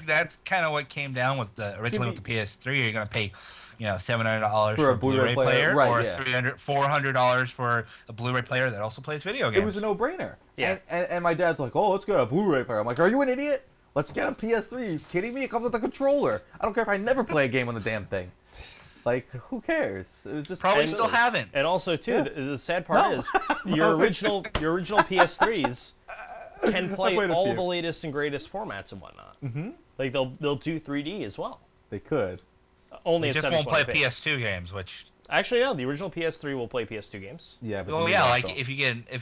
that's kind of what came down with originally with the PS3. You're gonna pay, $700 for a Blu-ray player, right, or yeah. $400 for a Blu-ray player that also plays video games. It was a no-brainer. Yeah. And my dad's like, oh, let's get a Blu-ray player. I'm like, are you an idiot? Let's get a PS3. Are you kidding me? It comes with a controller. I don't care if I never play a game on the damn thing. Like, who cares? It was just probably still haven't. And also, too, the sad part is your original PS3s can play all the latest and greatest formats and whatnot. Mm-hmm. Like they'll do 3D as well. They could. Only they at just won't play 720p. PS2 games, which. Actually, no. The original PS3 will play PS2 games. Yeah, but like if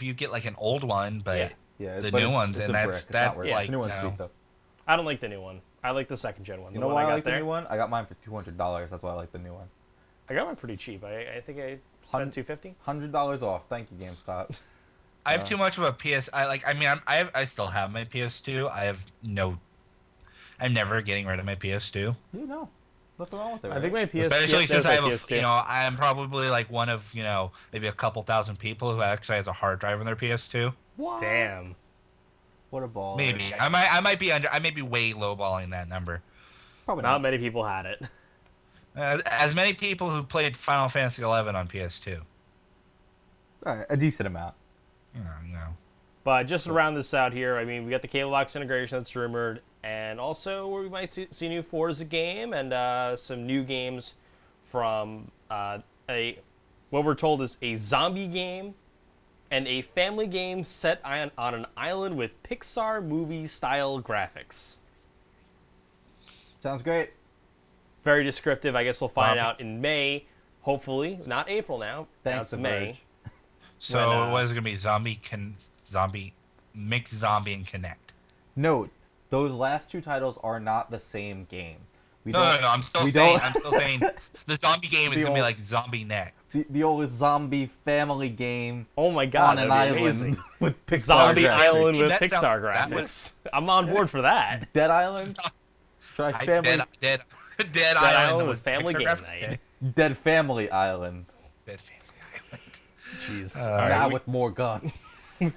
you get like an old one, but the new ones, and that's like the new one's sweet though. I don't like the new one. I like the second gen one. You know why I like the new one? I got mine for $200. That's why I like the new one. I got mine pretty cheap. I think I spent $250. $100 off. Thank you, GameStop. I have too much of a PS. I still have my PS2. I'm never getting rid of my PS2. You know, nothing wrong with it. Right? I think my PS2. Especially since I have I am probably like one of maybe a couple thousand people who actually has a hard drive on their PS2. What? Damn. What a ball. Maybe I might be way lowballing that number. Probably not many people had it. As many people who played Final Fantasy XI on PS2. All right, a decent amount. No. But just to round this out here, I mean, we got the cable box integration that's rumored, and also we might see a new Forza game and some new games from what we're told is a zombie game and a family game set on an island with Pixar movie-style graphics. Sounds great. Very descriptive. I guess we'll find out in May, hopefully. Not April now. Thanks to May. So what is it going to be? Mixed Zombie and Connect. Note, those last two titles are not the same game. No. I'm still saying the zombie game is going to be like Zombie Neck. The old zombie family game. Oh my god, on an island with Pixar zombie graphics. island with Pixar graphics. I'm on board for that. Dead Island. Try family. Dead Island with family game night. Dead Family Island. Dead Family Island. Jeez. Now with more guns.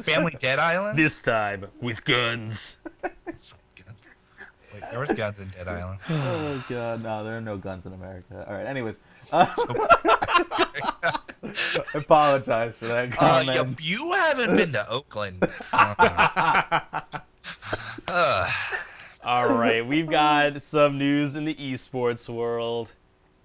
Family Dead Island. This time with guns. Wait, there was guns in Dead Island. Oh god, no, there are no guns in America. All right, anyways. Apologize for that comment. You haven't been to Oakland. All right, we've got some news in the esports world.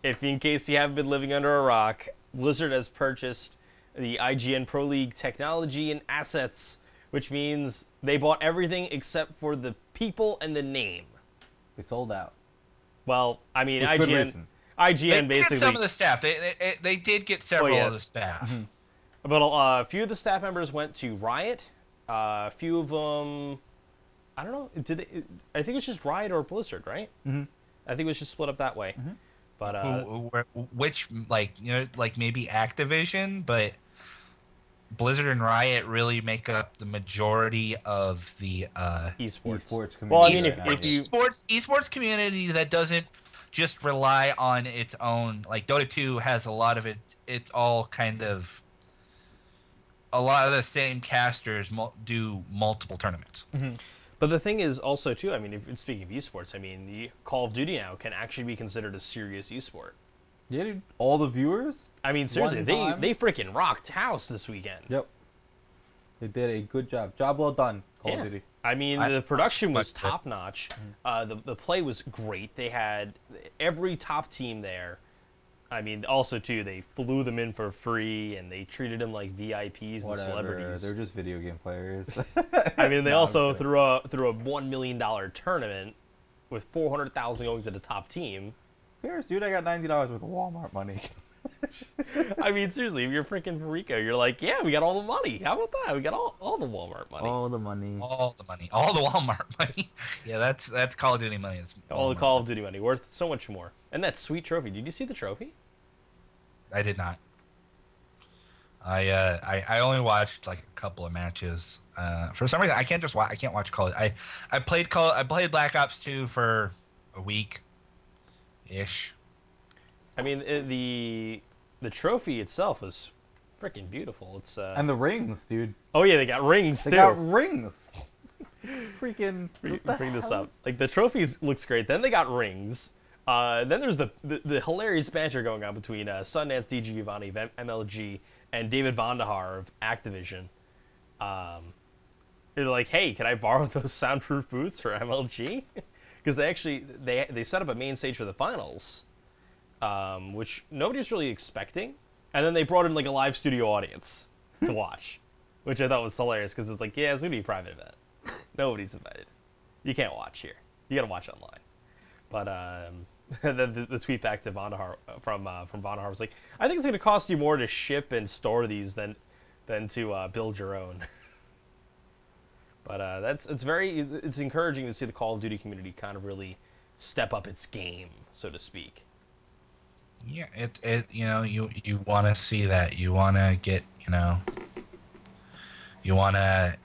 In case you haven't been living under a rock, Blizzard has purchased the IGN Pro League technology and assets, which means they bought everything except for the people and the name. They sold out. Well, I mean, With good reason. IGN they basically. Get some of the staff. They did get several of the staff. Mm-hmm. But a few of the staff members went to Riot. A few of them, I don't know. I think it's just Riot or Blizzard, right? Mm-hmm. I think it was just split up that way. Mm-hmm. But which maybe Activision, but Blizzard and Riot really make up the majority of the esports community. Well, I mean, if you esports community that doesn't just rely on its own, like Dota 2 has a lot of it. It's all kind of a lot of the same casters do multiple tournaments. Mm-hmm. But the thing is also, too, I mean, speaking of esports, I mean, the Call of Duty now can actually be considered a serious esport. Yeah, dude. All the viewers? I mean, seriously, they freaking rocked house this weekend. Yep. They did a good job. Job well done, Call of Duty. I mean, the production was top-notch. The play was great. They had every top team there. I mean, also, too, they flew them in for free, and they treated them like VIPs and celebrities. They're just video game players. I mean, they also threw a $1 million tournament with $400,000 going to the top team. Here's, dude, I got $90 worth of Walmart money. I mean, seriously, if you're freaking Rico, you're like, yeah, we got all the money. How about that? We got all the Walmart money. All the money. All the money. All the Walmart money. Yeah, that's Call of Duty money. All the Call of Duty money, worth so much more. And that sweet trophy. Did you see the trophy? I did not. I only watched like a couple of matches. For some reason, I can't watch Call of Duty. I played Black Ops 2 for a week, ish. I mean, the trophy itself is freaking beautiful. It's and the rings, dude. Oh yeah, they got rings too. They got rings. freaking bring this up. Like the trophies looks great. Then they got rings. Then there's the hilarious banter going on between Sundance, DG Giovanni of MLG, and David Vonderhaar of Activision. They're like, hey, can I borrow those soundproof booths for MLG? Because they set up a main stage for the finals, which nobody was really expecting, and then they brought in like a live studio audience to watch, which I thought was hilarious because it's like, yeah, it's gonna be a private event. Nobody's invited. You can't watch here. You gotta watch online. But the tweet back to Vonderhaar from Vonderhaar was like, I think it's gonna cost you more to ship and store these than to build your own. But it's encouraging to see the Call of Duty community kind of really step up its game, so to speak. Yeah, you want to see that. You want to get, you want to.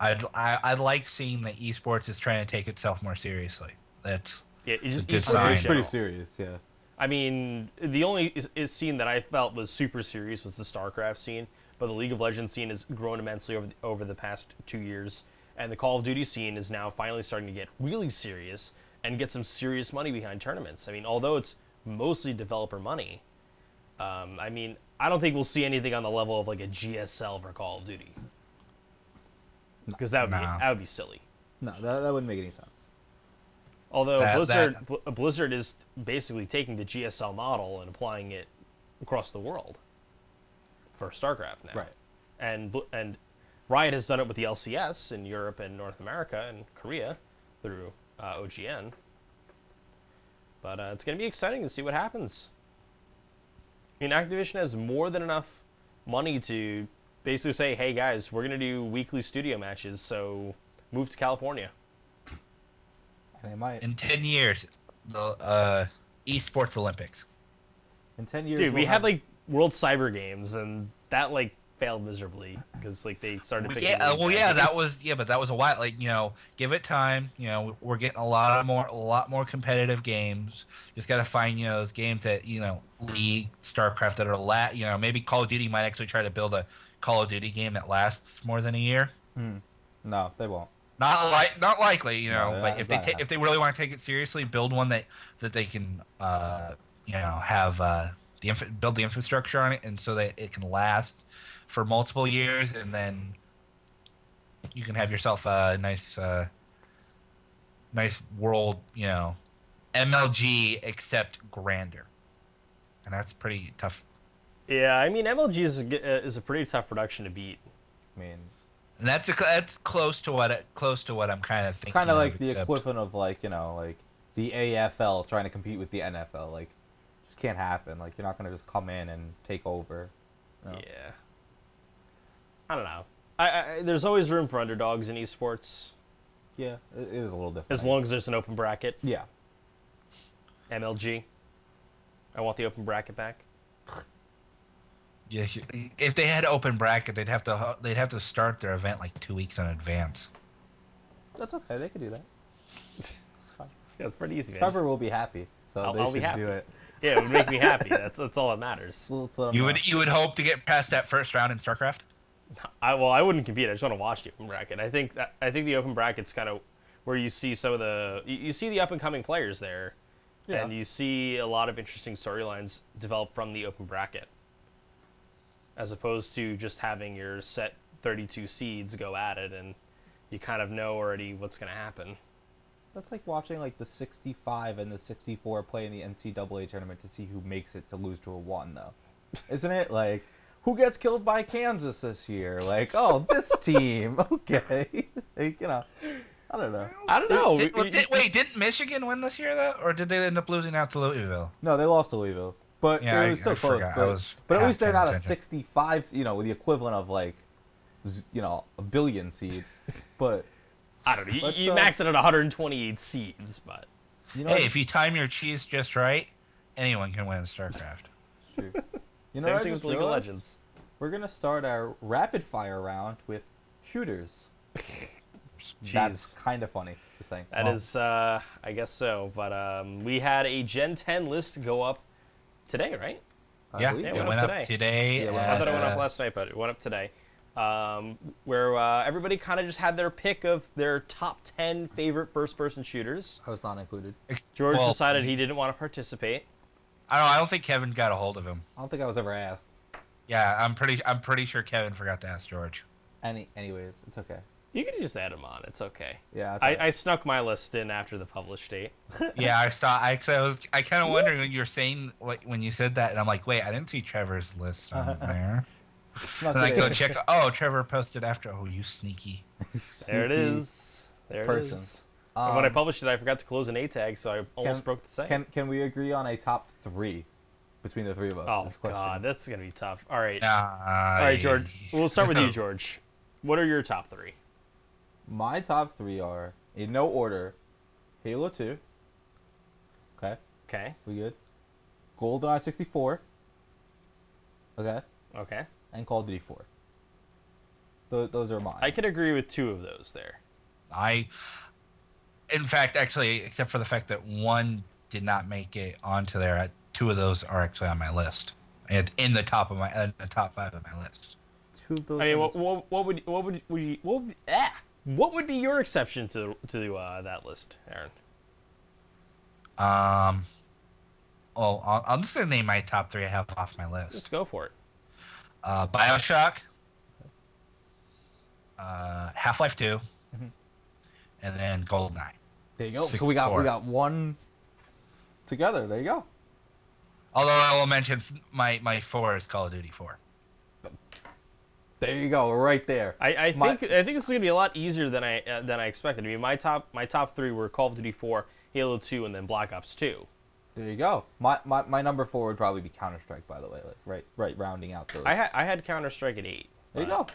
I like seeing that esports is trying to take itself more seriously. That's a good sign. It's pretty serious, yeah. I mean, the only scene that I felt was super serious was the StarCraft scene, but the League of Legends scene has grown immensely over the past 2 years, and the Call of Duty scene is now finally starting to get really serious and get some serious money behind tournaments. I mean, although it's mostly developer money, I mean, I don't think we'll see anything on the level of like a GSL for Call of Duty. Because that would be silly. No, that wouldn't make any sense. Although Blizzard is basically taking the GSL model and applying it across the world for StarCraft now. Right. And Riot has done it with the LCS in Europe and North America and Korea through OGN. But it's going to be exciting to see what happens. I mean, Activision has more than enough money to basically say, hey guys, we're going to do weekly studio matches, so move to California. And they might. In 10 years, the esports Olympics. In 10 years, dude, we had like World Cyber Games, and that like failed miserably because like they started picking. Yeah, but that was a while. Like, give it time. We're getting a lot more competitive games. Just got to find those games that League, StarCraft that are maybe Call of Duty might actually try to build a Call of Duty game that lasts more than a year. No, they won't. Not likely, no, but if they really want to take it seriously, build one that they can have build the infrastructure on it, and so that it can last for multiple years, and then you can have yourself a nice world, MLG except grander, and that's pretty tough. Yeah, I mean MLG is a pretty tough production to beat. I mean. And that's close to what I'm kind of thinking. Kind of like the equivalent of like the AFL trying to compete with the NFL. Like, just can't happen. Like, you're not gonna just come in and take over. Yeah. I don't know. There's always room for underdogs in esports. Yeah, it is a little different. As long as there's an open bracket. Yeah. MLG. I want the open bracket back. Yeah, if they had open bracket, they'd have to start their event like 2 weeks in advance. That's okay. They could do that. It's fine. Yeah, it's pretty easy. Trevor will be happy, so I'll they be happy. should do it. Yeah, it would make me happy. That's all that matters. You would hope to get past that first round in StarCraft? I wouldn't compete. I just want to watch the open bracket. I think the open bracket's kind of where you see some of you see the up and coming players there, and you see a lot of interesting storylines develop from the open bracket, as opposed to just having your set 32 seeds go at it and you kind of know already what's going to happen. That's like watching like the 65 and the 64 play in the NCAA tournament to see who makes it to lose to a 1, though. Isn't it? Like, who gets killed by Kansas this year? Like, oh, this team. Okay. Like, I don't know. I don't know. Wait, didn't Michigan win this year, though? Or did they end up losing out to Louisville? No, they lost to Louisville. But yeah, it was so close. But at least they're not a 65, with the equivalent of like, a billion seed. But I don't know. You max it at 128 seeds, but hey, if you time your cheese just right, anyone can win StarCraft. True. Same thing with League of Legends. We're gonna start our rapid fire round with shooters. That's kind of funny. Just saying. That is, I guess so. But we had a GenTEN list go up today, right? Yeah, it went up today. I thought it went up last night, but it went up today. where everybody kind of just had their pick of their top 10 favorite first-person shooters. I was not included. George decided he didn't want to participate. I don't think Kevin got a hold of him. I don't think I was ever asked. Yeah, I'm pretty sure Kevin forgot to ask George. Anyways, it's okay. You can just add him on. It's okay. Yeah. I snuck my list in after the published date. Yeah, I saw. I kind of wondering when you were saying when you said that, and I'm like, wait, I didn't see Trevor's list on there. And I go check. Oh, Trevor posted after. Oh, you sneaky. There it is. There it is. And when I published it, I forgot to close an A tag, so I almost broke the site. Can we agree on a top 3 between the 3 of us? Oh God, that's gonna be tough. All right. All right, George. We'll start with you, George. What are your top 3? My top 3 are, in no order, Halo 2. Okay. Okay. We good? GoldenEye 64. Okay. Okay. And Call of Duty 4. Those are mine. I could agree with 2 of those there. In fact, actually, except for the fact that one did not make it onto there, 2 of those are actually on my list, and in the top 5 of my list. 2 of those. I mean, what would be your exception to that list, Aaron? Well, I'm just gonna name my top 3 I have off my list. Just go for it. BioShock, Half-Life 2, and then GoldenEye. There you go. 64. So we got one together. There you go. Although I will mention my 4 is Call of Duty 4. There you go. We're right there. I think this is gonna be a lot easier than I expected. I mean, my top 3 were Call of Duty 4, Halo 2, and then Black Ops 2. There you go. My number 4 would probably be Counter-Strike, by the way. Like right rounding out those. I had Counter-Strike at 8. There you go.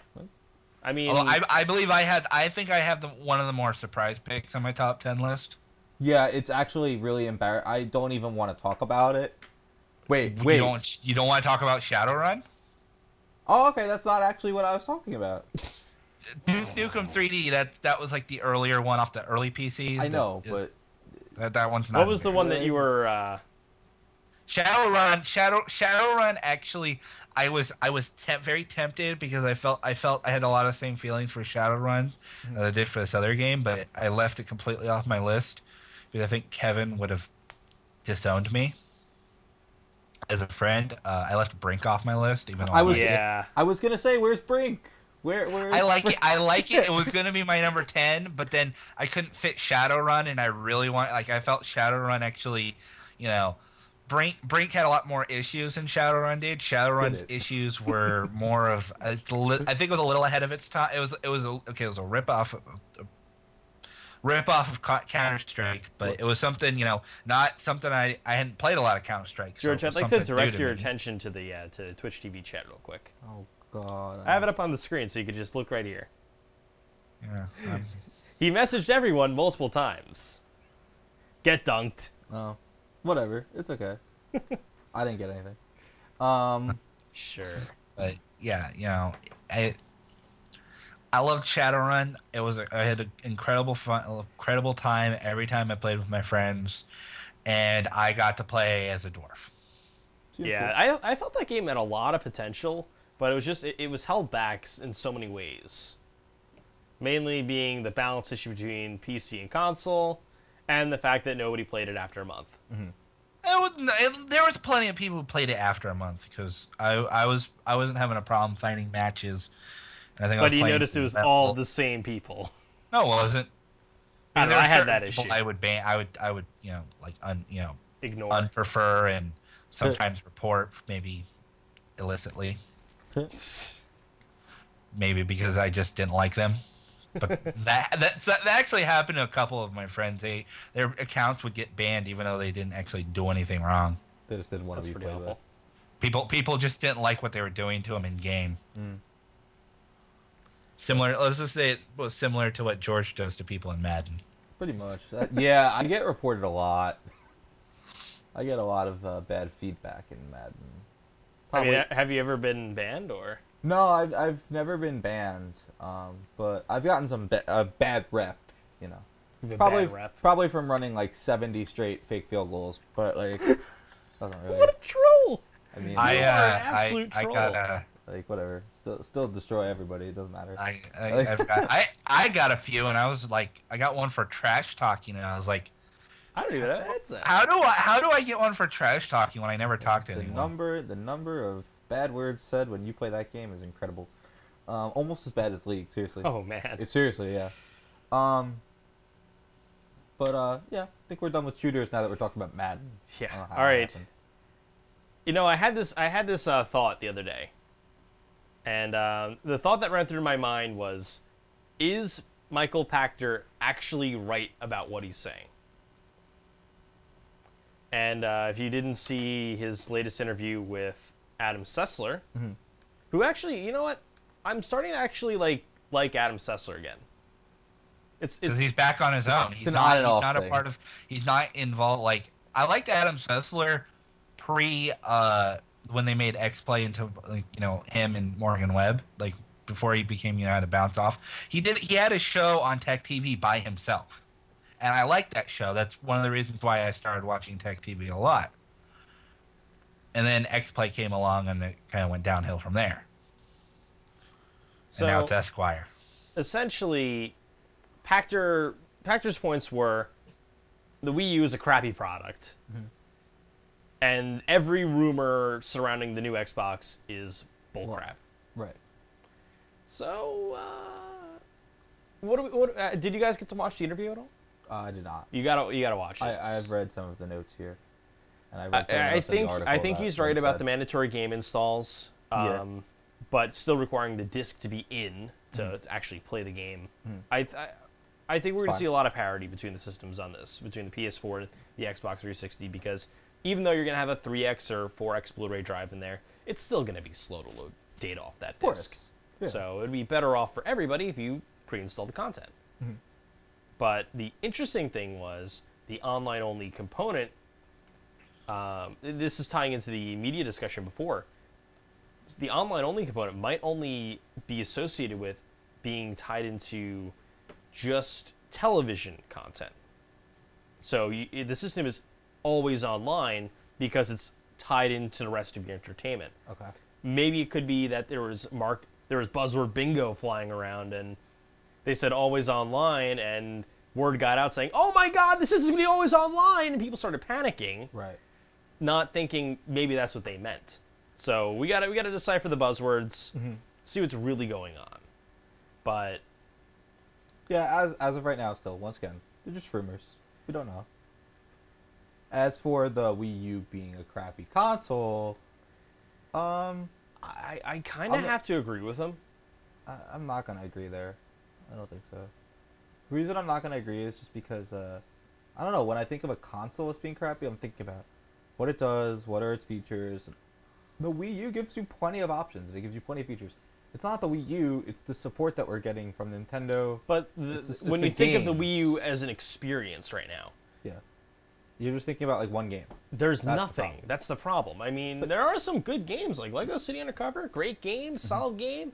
I mean, I believe I think I have one of the more surprise picks on my top 10 list. Yeah, it's actually really embarrassing. I don't even want to talk about it. Wait. You don't want to talk about Shadowrun? Oh, okay. That's not actually what I was talking about. Duke Nukem 3D. That was like the earlier one off the early PCs. I know, but that one's not. What was the one that you were? Shadowrun. Actually, I was very tempted because I felt I had a lot of the same feelings for Shadowrun that I did for this other game, but I left it completely off my list because I think Kevin would have disowned me as a friend. I left Brink off my list, even though I was gonna say, where's Brink? Where's I like it. I like it. It was gonna be my number 10, but then I couldn't fit Shadowrun, and I really I felt Shadowrun actually, Brink had a lot more issues than Shadowrun did. Shadowrun's issues were more of I think it was a little ahead of its time. It was a rip off of Counter-Strike, but it was something, not something I hadn't played a lot of Counter-Strike. George, I'd like to direct your attention to the to Twitch TV chat real quick. Oh God. I have it up on the screen, so you could just look right here. Yeah. He messaged everyone multiple times. Get dunked. Oh, whatever. It's okay. I didn't get anything. Sure. But yeah, I loved Shadowrun. I had an incredible time every time I played with my friends, and I got to play as a dwarf. Yeah, I felt that game had a lot of potential, but it was just it was held back in so many ways. Mainly being the balance issue between PC and console, and the fact that nobody played it after a month. Mm-hmm. There was plenty of people who played it after a month because I wasn't having a problem finding matches. But you noticed it was all the same people. No, it wasn't. I had that issue. I would ban. I would Ignore, unprefer, and sometimes report maybe illicitly. Maybe because I just didn't like them. But that actually happened to a couple of my friends. Their accounts would get banned even though they didn't actually do anything wrong. They just didn't want to be played with. People just didn't like what they were doing to them in game. Similar. Let's just say it was similar to what George does to people in Madden. Pretty much. Yeah, I get reported a lot. I get a lot of bad feedback in Madden. Probably. I mean, have you ever been banned or? No, I've never been banned. But I've gotten some bad rep, Probably from running like 70 straight fake field goals, but like doesn't really. What a troll! I mean, you are an absolute troll. Like whatever, still destroy everybody. It doesn't matter. I got a few, and I was like, I got one for trash talking, and I was like, I don't even know what's that. How do I get one for trash talking when I never talk to anyone? The number of bad words said when you play that game is incredible. Almost as bad as League, seriously. Oh man. It's seriously, yeah. Yeah, I think we're done with shooters now that we're talking about Madden. Yeah. All right. You know, I had this thought the other day, and the thought that ran through my mind was, is Michael Pachter actually right about what he's saying? And if you didn't see his latest interview with Adam Sessler, who actually, you know what? I'm starting to actually like Adam Sessler again. It's because he's back on his own. He's not a part of. He's not involved. Like, I liked Adam Sessler pre when they made X-Play into, like, you know, him and Morgan Webb, like before he became, you know, had to bounce off. He had a show on Tech TV by himself. And I liked that show. That's one of the reasons why I started watching Tech TV a lot. And then X-Play came along, and it kind of went downhill from there. So, and now it's Esquire. Essentially, Pachter's points were, the Wii U is a crappy product. And every rumor surrounding the new Xbox is bullcrap. Right. So, did you guys get to watch the interview at all? I did not. You gotta watch it. I've read some of the notes here, and I read some of the article. I think he's right about the mandatory game installs, but still requiring the disc to be in to actually play the game. I think we're going to see a lot of parity between the systems on this, between the PS4 and the Xbox 360, because even though you're going to have a 3x or 4x Blu-ray drive in there, it's still going to be slow to load data off that disc. Yeah. So it would be better off for everybody if you pre-install the content. But the interesting thing was the online-only component. This is tying into the media discussion before. The online-only component might only be associated with being tied into just television content. So the system is always online because it's tied into the rest of your entertainment. Okay. Maybe it could be that there was buzzword bingo flying around, and they said always online, and word got out saying, "Oh my God, this is going to be always online," and people started panicking, right? Not thinking maybe that's what they meant. So we gotta decipher the buzzwords, see what's really going on. But yeah, as of right now, still, once again, they're just rumors. We don't know. As for the Wii U being a crappy console, I kind of have to agree with them. I'm not gonna agree there. I don't think so. The reason I'm not gonna agree is just because I don't know. When I think of a console as being crappy, I'm thinking about what it does, what are its features. The Wii U gives you plenty of options, and it gives you plenty of features. It's not the Wii U, it's the support that we're getting from Nintendo. But when you think of the Wii U as an experience right now, yeah, you're just thinking about like one game. There's nothing. That's the problem. I mean, there are some good games like Lego City Undercover, great game, solid game.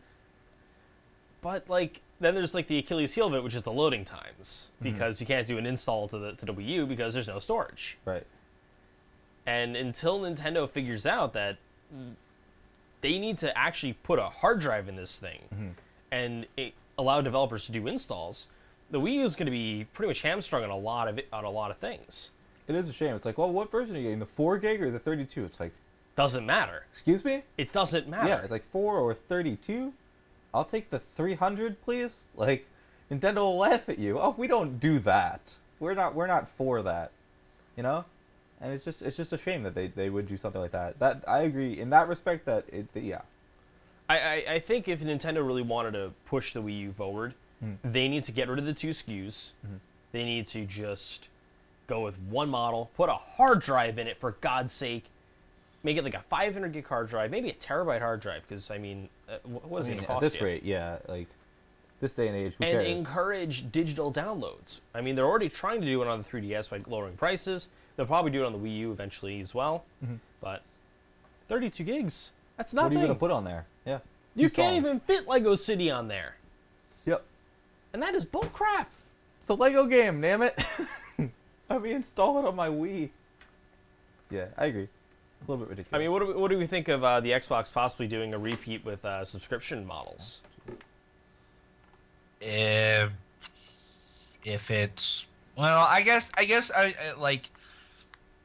But like, then there's like the Achilles heel of it, which is the loading times, because you can't do an install to the Wii U because there's no storage. Right. And until Nintendo figures out that they need to actually put a hard drive in this thing and allow developers to do installs, the Wii U is going to be pretty much hamstrung on a lot of things. It is a shame. It's like, well, what version are you getting? The 4 gig or the 32? It's like, doesn't matter. Excuse me? It doesn't matter. Yeah, it's like 4 or 32. I'll take the 300, please. Like, Nintendo will laugh at you. Oh, we don't do that. We're not for that. You know? And it's just a shame that they would do something like that. That I agree in that respect. Yeah. I think if Nintendo really wanted to push the Wii U forward, they need to get rid of the 2 SKUs. They need to just go with one model, put a hard drive in it, for God's sake. Make it like a 500 gig hard drive, maybe a terabyte hard drive, because I mean, what is it going to cost at this rate? Yeah, like this day and age, who cares? And encourage digital downloads. I mean, they're already trying to do it on the 3DS by lowering prices. They'll probably do it on the Wii U eventually as well. But 32 gigs, that's nothing. What are you going to put on there? Yeah. You can't even fit Lego City on there. Yep. And that is bull crap. It's a Lego game, damn it. Let me install it on my Wii. Yeah, I agree. a little bit ridiculous. I mean, what do we think of the Xbox possibly doing a repeat with subscription models? If it's well, I guess I like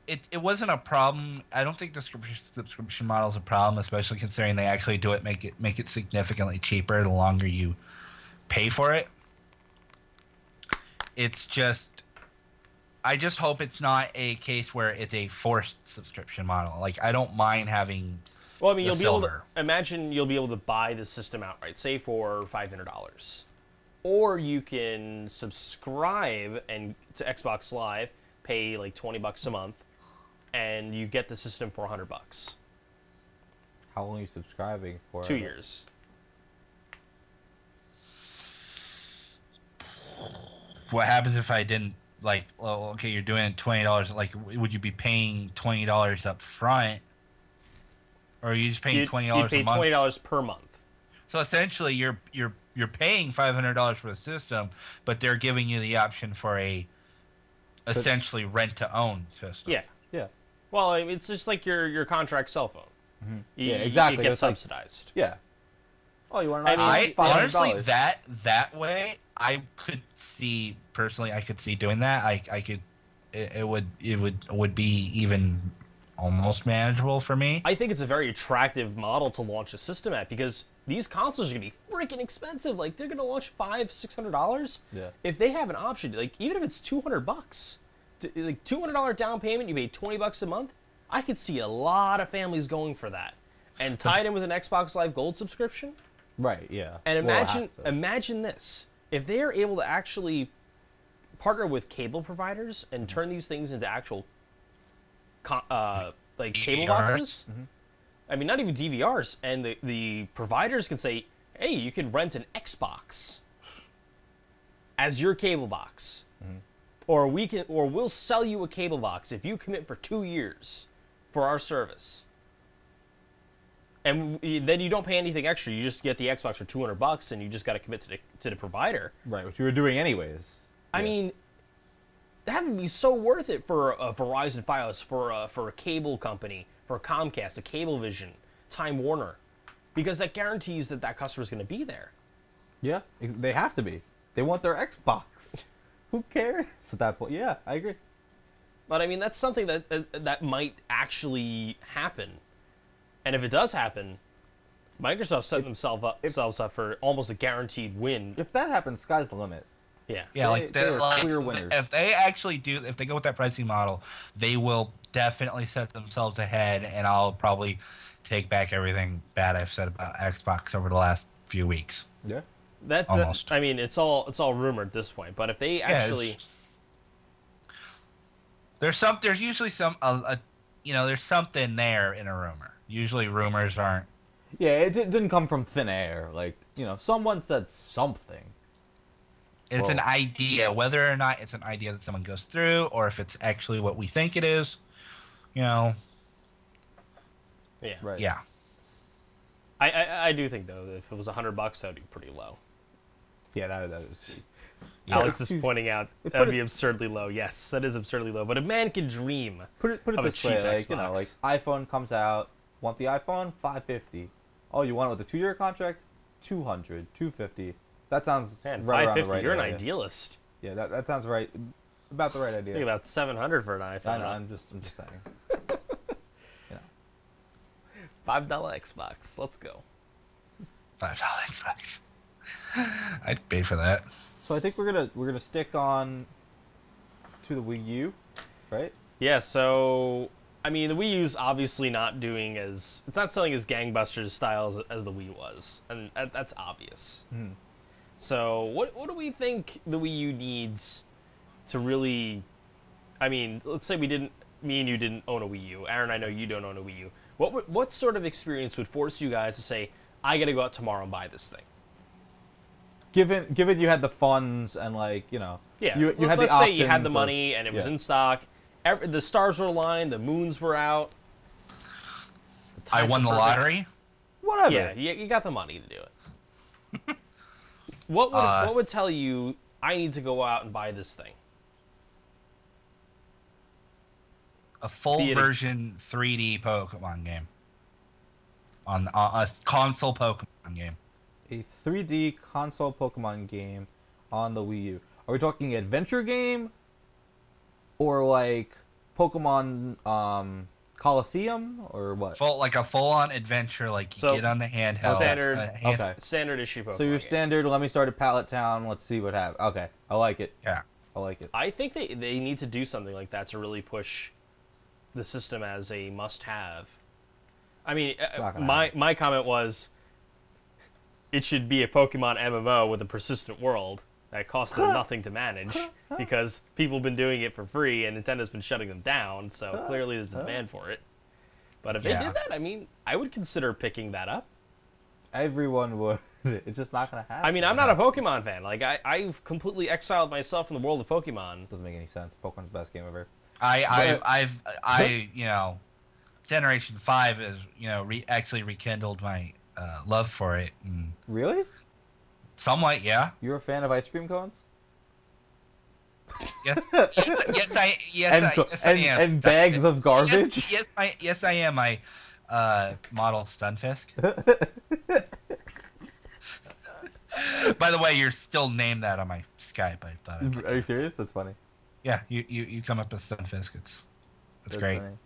it wasn't a problem. I don't think the subscription model is a problem, especially considering they actually do it make it significantly cheaper the longer you pay for it. It's just I just hope it's not a case where it's a forced subscription model. Like, I don't mind having. Well, I mean, you'll be able to imagine you'll be able to buy the system outright, say for $500, or you can subscribe to Xbox Live, pay like $20 a month, and you get the system for $100. How long are you subscribing for? 2 years. What happens if I didn't? Like, well, okay, you're doing it $20. Like, would you be paying $20 up front, or are you just paying $20 a month? You'd pay $20 per month. So essentially, you're paying $500 for the system, but they're giving you the option for a essentially rent-to-own system. Yeah. Yeah. Well, I mean, it's just like your contract cell phone. Mm-hmm. Yeah, exactly. You get it's subsidized. Like, yeah. Oh, you want to? I honestly that way I could see personally. I could see doing that. I could. It would be even almost manageable for me. I think it's a very attractive model to launch a system at, because these consoles are gonna be freaking expensive. Like, they're gonna launch $500-600. Yeah. If they have an option, like even if it's $200, like $200 down payment, you pay $20 a month. I could see a lot of families going for that, and tie it in with an Xbox Live Gold subscription. Right. Yeah. And imagine this: if they are able to actually partner with cable providers and turn these things into actual like cable boxes. Mm-hmm. I mean, not even DVRs, and the providers can say, "Hey, you can rent an Xbox as your cable box, or we'll sell you a cable box if you commit for 2 years for our service." And then you don't pay anything extra. You just get the Xbox for $200, and you just got to commit to the provider. Right, which you were doing anyways. I mean, that would be so worth it for a Verizon Fios, for a cable company, for a Comcast, a Cablevision, Time Warner, because that guarantees that customer's going to be there. Yeah, they have to be. They want their Xbox. Who cares at that point? Yeah, I agree. But I mean, that's something that might actually happen. And if it does happen, Microsoft set themselves up for almost a guaranteed win. If that happens, sky's the limit. Yeah. Yeah, they're clear winners. If they actually if they go with that pricing model, they will definitely set themselves ahead, and I'll probably take back everything bad I've said about Xbox over the last few weeks. Yeah. Almost. I mean, it's all rumor at this point, but if they actually, there's usually there's something there in a rumor. Usually rumors aren't. Yeah, it didn't come from thin air. Like, someone said something. It's an idea, whether or not it's an idea that someone goes through, or if it's actually what we think it is. Yeah. Right. Yeah. I do think, though, that if it was $100, that would be pretty low. Yeah, that is. Alex is pointing out that would be absurdly low. Yes, that is absurdly low. But a man can dream. Put it of this a cheap way, Xbox. like iPhone comes out, want the iPhone, $550. Oh, you want it with a 2-year contract, $200, $250. That sounds Man, right around the $550. right You're an area. idealist. Yeah, that sounds right. About the right idea. Think about $700 for an iPhone. I know, I'm just saying. $5 Xbox. Let's go. $5 Xbox. I'd pay for that. So I think we're gonna stick on to the Wii U, right? Yeah. So I mean, the Wii U's obviously not doing it's not selling as gangbusters style as the Wii was, and that's obvious. So what do we think the Wii U needs to really? I mean, let's say me and you didn't own a Wii U. Aaron, I know you don't own a Wii U. What sort of experience would force you guys to say, I got to go out tomorrow and buy this thing? Given you had the funds and you had the options. Let's say you had the money and it was in stock. The stars were aligned, the moons were out. I won the lottery. Whatever. Yeah, you got the money to do it. What would tell you I need to go out and buy this thing? a full version 3D Pokemon game on a console Pokemon game. A 3D console Pokemon game on the Wii U. Are we talking adventure game or like Pokemon Coliseum or what? A full-on adventure, like you get on the handheld. Standard issue Pokemon. So your standard, let me start at Pallet Town, let's see what happens. Okay, I like it. Yeah. I like it. I think they need to do something like that to really push the system as a must-have. I mean, my comment was it should be a Pokemon MMO with a persistent world that costs them nothing to manage because people have been doing it for free and Nintendo's been shutting them down, so clearly there's a demand for it. But if they did that, I mean, I would consider picking that up. Everyone would. It's just not going to happen. I mean, I'm not a Pokemon fan. Like, I've completely exiled myself from the world of Pokemon. Doesn't make any sense. Pokemon's the best game ever. You know, Generation 5 is, you know, actually rekindled my love for it. And really? Somewhat, yeah. You're a fan of ice cream cones? Yes, I am. And bags of garbage? Yes, I am. I model Stunfisk. By the way, you're still named that on my Skype. I thought. Are you serious? That's funny. Yeah, you come up with Stunfisk. It's great. Funny.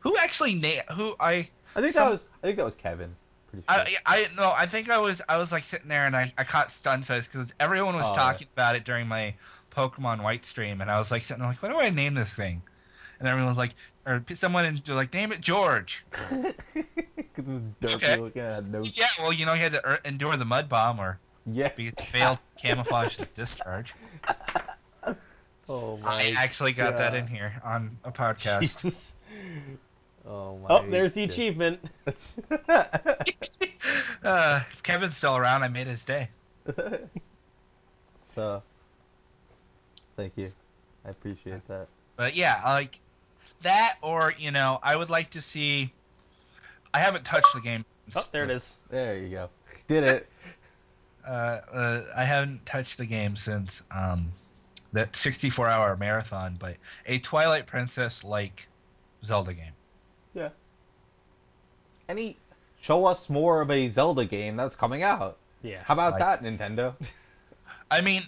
Who actually I think that was Kevin. Pretty sure. I think I was like sitting there and I caught Stunfisk because everyone was talking about it during my Pokemon White stream, and I was like sitting there like, what do I name this thing? And everyone's like, or someone like, name it George. Because it was dirty looking and had no... Yeah, well, you know, he had to endure the mud bomb or be failed camouflage discharge. Oh my! I actually got that in here on a podcast. Jesus. Oh my! Oh, there's the achievement. If Kevin's still around, I made his day. So, thank you. I appreciate that. But yeah, like that, or you know, I would like to see. I haven't touched the game. Oh, there it is. There you go. Did it. I haven't touched the game since that 64-hour marathon, but a Twilight Princess like Zelda game. Yeah. Show us more of a Zelda game that's coming out. Yeah. How about that, Nintendo? I mean,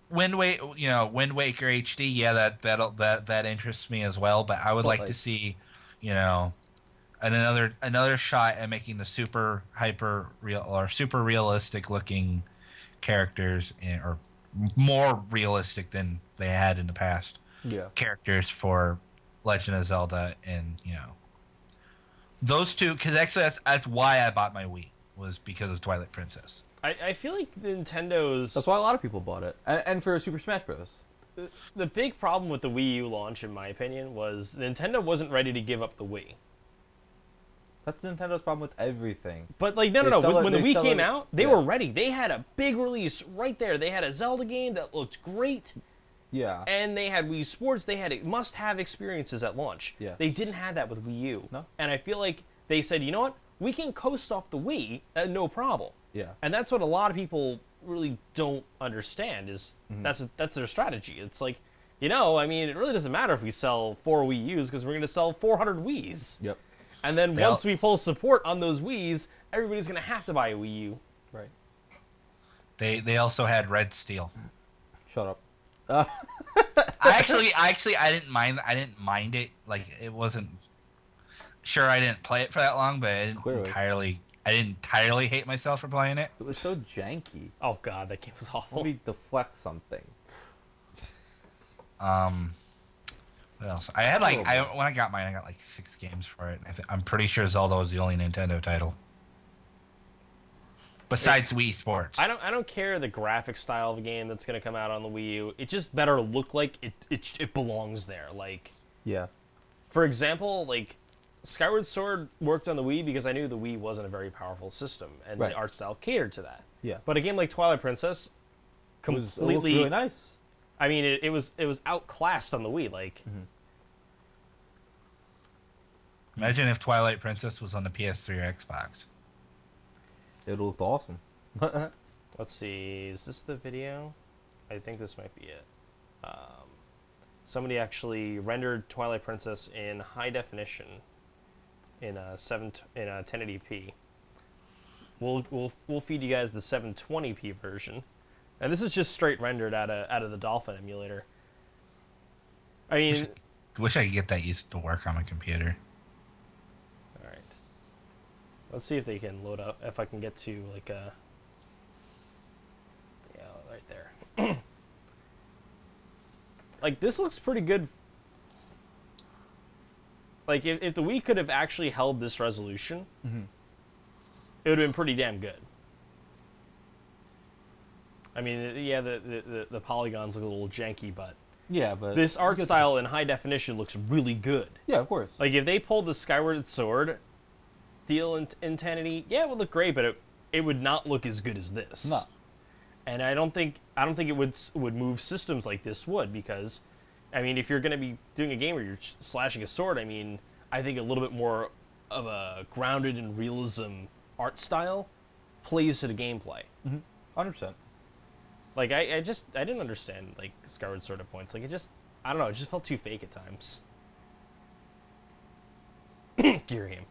Wind Waker HD, yeah, that interests me as well. But I would like to see, you know, another shot at making the super realistic looking characters, or more realistic than they had in the past. Yeah. Characters for Legend of Zelda, and you know, those two, because actually that's why I bought my Wii, was because of Twilight Princess. I feel like Nintendo's... That's why a lot of people bought it. And for Super Smash Bros. The big problem with the Wii U launch, in my opinion, was Nintendo wasn't ready to give up the Wii. That's Nintendo's problem with everything. But, like, no. When the Wii came out, they were ready. They had a big release right there. They had a Zelda game that looked great. Yeah. And they had Wii Sports. They had must-have experiences at launch. Yeah. They didn't have that with Wii U. No. And I feel like they said, you know what? We can coast off the Wii, no problem. Yeah. And that's what a lot of people really don't understand, is that's their strategy. It's like, you know, I mean, it really doesn't matter if we sell 4 Wii U's because we're going to sell 400 Wii's. Yep. And then once we pull support on those Wii's, everybody's going to have to buy a Wii U. Right. They also had Red Steel. Shut up. I didn't mind it. Like, it wasn't... Sure, I didn't play it for that long, but I didn't entirely hate myself for playing it. It was so janky. Oh god, that game was awful. Let me deflect something. What else? I had when I got mine, I got like 6 games for it. I'm pretty sure Zelda was the only Nintendo title. Besides Wii Sports. I don't care the graphic style of a game that's going to come out on the Wii U. It just better look like it belongs there. Like, yeah. For example, like Skyward Sword worked on the Wii because I knew the Wii wasn't a very powerful system, and the art style catered to that. Yeah. But a game like Twilight Princess, completely it looked really nice. I mean, it was outclassed on the Wii. Like, imagine if Twilight Princess was on the PS3 or Xbox. It looked awesome. Let's see. Is this the video? I think this might be it. somebody actually rendered Twilight Princess in high definition in 1080p. We'll feed you guys the 720p version, and this is just straight rendered out of the Dolphin emulator. I mean, wish I could get that used to work on my computer. All right, let's see if they can load up. If I can get to like a right there. Like, this looks pretty good. Like, if the Wii could have actually held this resolution, it would have been pretty damn good. I mean, yeah, the polygons look a little janky, but yeah, but this art style in high definition looks really good. Yeah, of course. Like, if they pulled the Skyward Sword deal in 1080, yeah, it would look great, but it would not look as good as this. No. And I don't think it would move systems like this would, because, I mean, if you're going to be doing a game where you're slashing a sword, I mean, I think a little bit more of a grounded in realism art style plays to the gameplay. 100%. Like, I didn't understand, like, Skyward Sword at points. Like, I don't know, it just felt too fake at times. Gear game.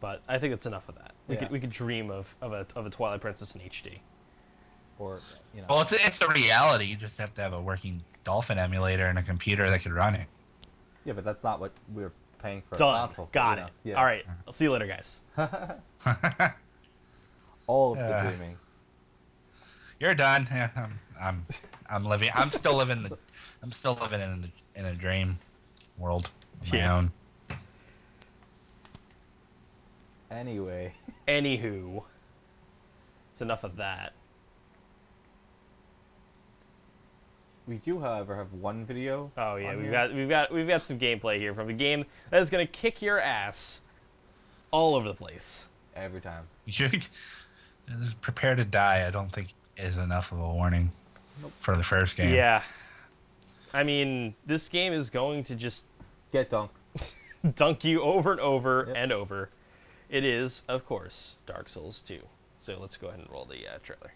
But I think that's enough of that. We could dream of a Twilight Princess in HD. Or, you know. Well, it's a reality. You just have to have a working Dolphin emulator and a computer that could run it. Yeah, but that's not what we're paying for. Done. A console. Got it. Yeah. All right. I'll see you later, guys. All of the dreaming. You're done. Yeah, I'm living. I'm still living in a dream world of my own. Anyway. Anywho, it's enough of that. We do, however, have one video. Oh yeah, we've here. got some gameplay here from a game that is gonna kick your ass all over the place. Every time. Prepare to die. I don't think is enough of a warning for the first game. Yeah, I mean, this game is going to just get dunked, dunk you over and over and over. It is, of course, Dark Souls 2. So let's go ahead and roll the trailer.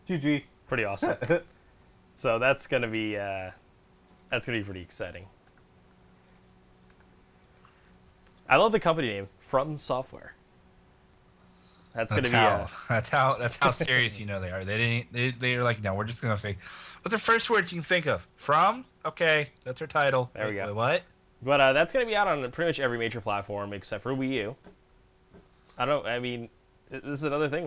GG. Pretty awesome. So that's gonna be pretty exciting. I love the company name, From Software. That's how serious you know they are. They're like, no, we're just gonna say, what's the first words you can think of? From? Okay, that's our title. There we go. What? But that's gonna be out on pretty much every major platform except for Wii U. I mean, this is another thing.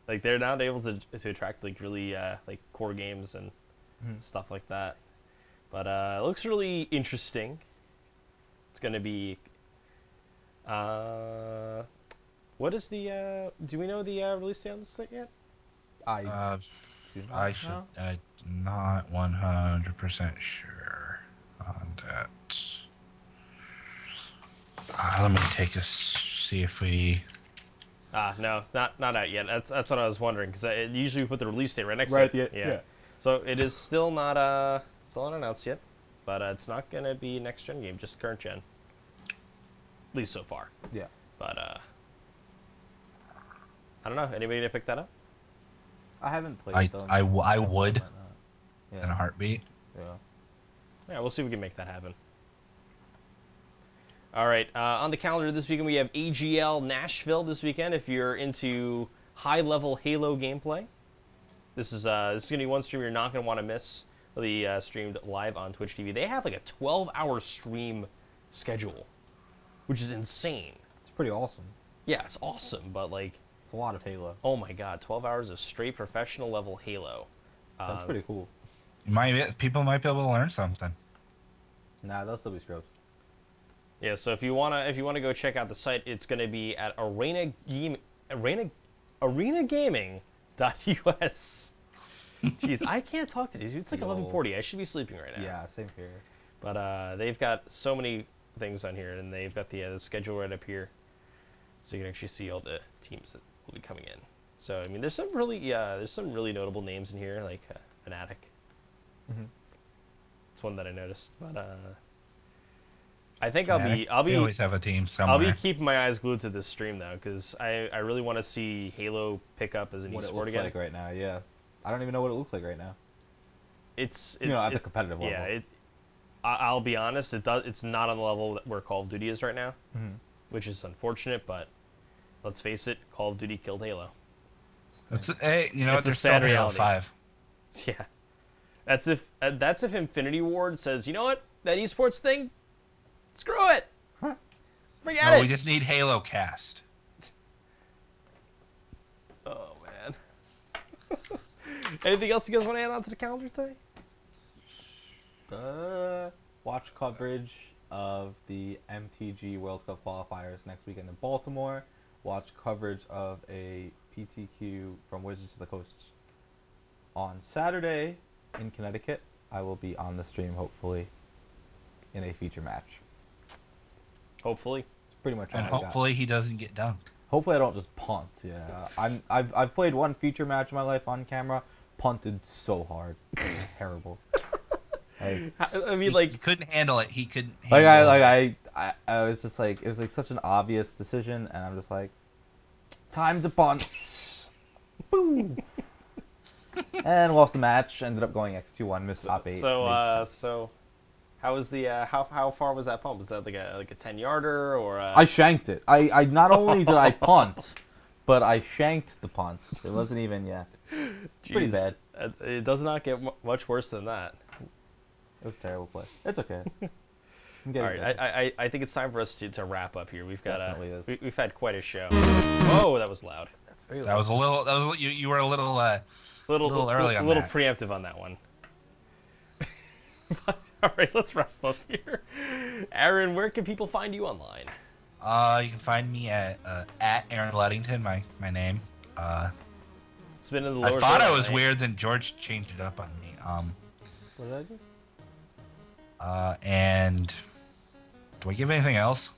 Like they're now able to attract like really like core games and stuff like that. But it looks really interesting. It's gonna be. What is the? Do we know the release date on this thing yet? I'm not 100% sure on that. Let me see if we. No, not out yet. That's what I was wondering, because usually we put the release date right next to it. Yeah. So it is still not still not announced yet, but it's not gonna be next gen game, just current gen. At least so far. Yeah. But I don't know. Anybody gonna pick that up? I haven't played it though. I would. Yeah. In a heartbeat. Yeah. Yeah, we'll see if we can make that happen. All right, on the calendar this weekend we have AGL Nashville this weekend. If you're into high-level Halo gameplay, this is going to be one stream you're not going to want to miss. It'll be streamed live on Twitch TV. They have like a 12-hour stream schedule, which is insane. It's pretty awesome. Yeah, it's awesome, but like... It's a lot of Halo. Oh my god, 12 hours of straight professional-level Halo. That's pretty cool. People might be able to learn something. Nah, they'll still be scrubs. Yeah, so if you wanna go check out the site, it's gonna be at arenagaming.us. Jeez, I can't talk today. It's like 11:40. I should be sleeping right now. Yeah, same here. But they've got so many things on here, and they've got the schedule right up here, so you can actually see all the teams that will be coming in. So I mean, there's some really notable names in here, like Fnatic. It's one that I noticed, but I think I'll be always have a team somewhere. I'll be keeping my eyes glued to this stream though, because I really want to see Halo pick up as an what esport it looks again. like right now, yeah. I don't even know what it looks like right now. It's at the competitive level. Yeah, I'll be honest, it's not on the level where Call of Duty is right now, which is unfortunate. But let's face it, Call of Duty killed Halo. It's a sad still Halo reality. 5. Yeah, that's if Infinity Ward says, you know what, that esports thing, screw it, forget it. We just need Halo cast. Oh man. Anything else you guys want to add on to the calendar today? Watch coverage of the MTG World Cup qualifiers next weekend in Baltimore. Watch coverage of a PTQ from Wizards of the Coast on Saturday in Connecticut. I will be on the stream, hopefully, in a feature match. Hopefully. It's pretty much all And I got. hopefully he doesn't get dunked. Hopefully I don't just punt. Yeah, I've played one feature match in my life on camera. Punted so hard, it was terrible. I mean, He like, couldn't handle it. He couldn't. I was just like, it was like such an obvious decision, and I'm just like, time to punt. Boom. And lost the match. Ended up going X2-1, missed top 8. So how was the how far was that punt? Was that like a 10-yarder or? I shanked it. I not only did I punt, but I shanked the punt. It wasn't even pretty bad. It does not get much worse than that. It was a terrible play. It's okay. All right, I think it's time for us to wrap up here. We've got we've had quite a show. Oh, that was loud. That's very That was a little. You were a little early on a little that. preemptive on that one. All right, let's wrap up here. Aaron, where can people find you online? You can find me at Aaron Ludington, my name. It's been in the I lower thought third, I was right? weird, then George changed it up on me. What did I do? And do I give anything else?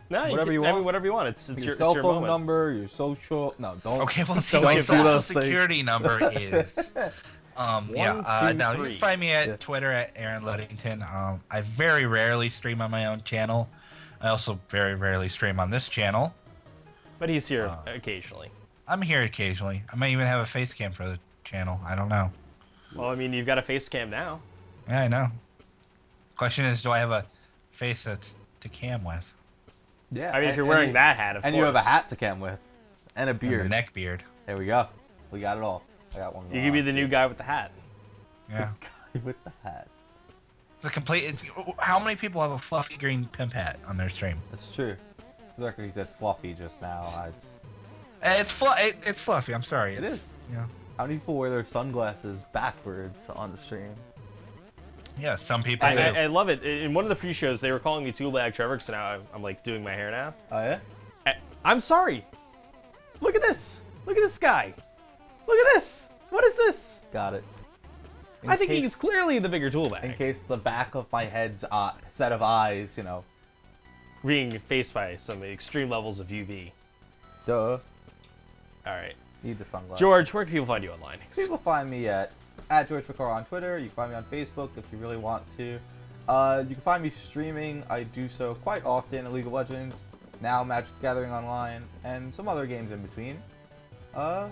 No, Whatever you I mean, want. whatever you want. It's Your your cell your phone moment. number, your social. No, don't. Okay, well, Don't my give social those things. security number is. No, you can find me at Yeah. Twitter at Aaron Ludington. I very rarely stream on my own channel. I also very rarely stream on this channel. But he's here occasionally. I'm here occasionally. I might even have a face cam for the channel. I don't know. Well, I mean, you've got a face cam now. Yeah, I know. Question is, do I have a face that's to cam with? Yeah. I mean, if you're wearing that hat, of and course. you have a hat to cam with, and a And beard. the neck beard. There we go. We got it all. I got one. You could be the new guy with the hat. Yeah. with the hat. It's a complete. How many people have a fluffy green pimp hat on their stream? That's true. For the record, he said fluffy just now. It's fluffy. I'm sorry. It is. Yeah. How many people wear their sunglasses backwards on the stream? Yeah. Some people do. I love it. In one of the pre-shows, they were calling me Tool Bag Trevor, so now I'm like doing my hair now. Oh yeah. I'm sorry. Look at this. Look at this guy. Look at this. What is this? Got it. I think he's clearly the bigger tool bag. In case the back of my head's set of eyes, you know. Being faced by some extreme levels of UV. Duh. All right. Need the sunglasses. George, where can people find you online? People find me at George McCarr on Twitter. You can find me on Facebook if you really want to. You can find me streaming. I do so quite often in League of Legends, now Magic the Gathering Online, and some other games in between. That's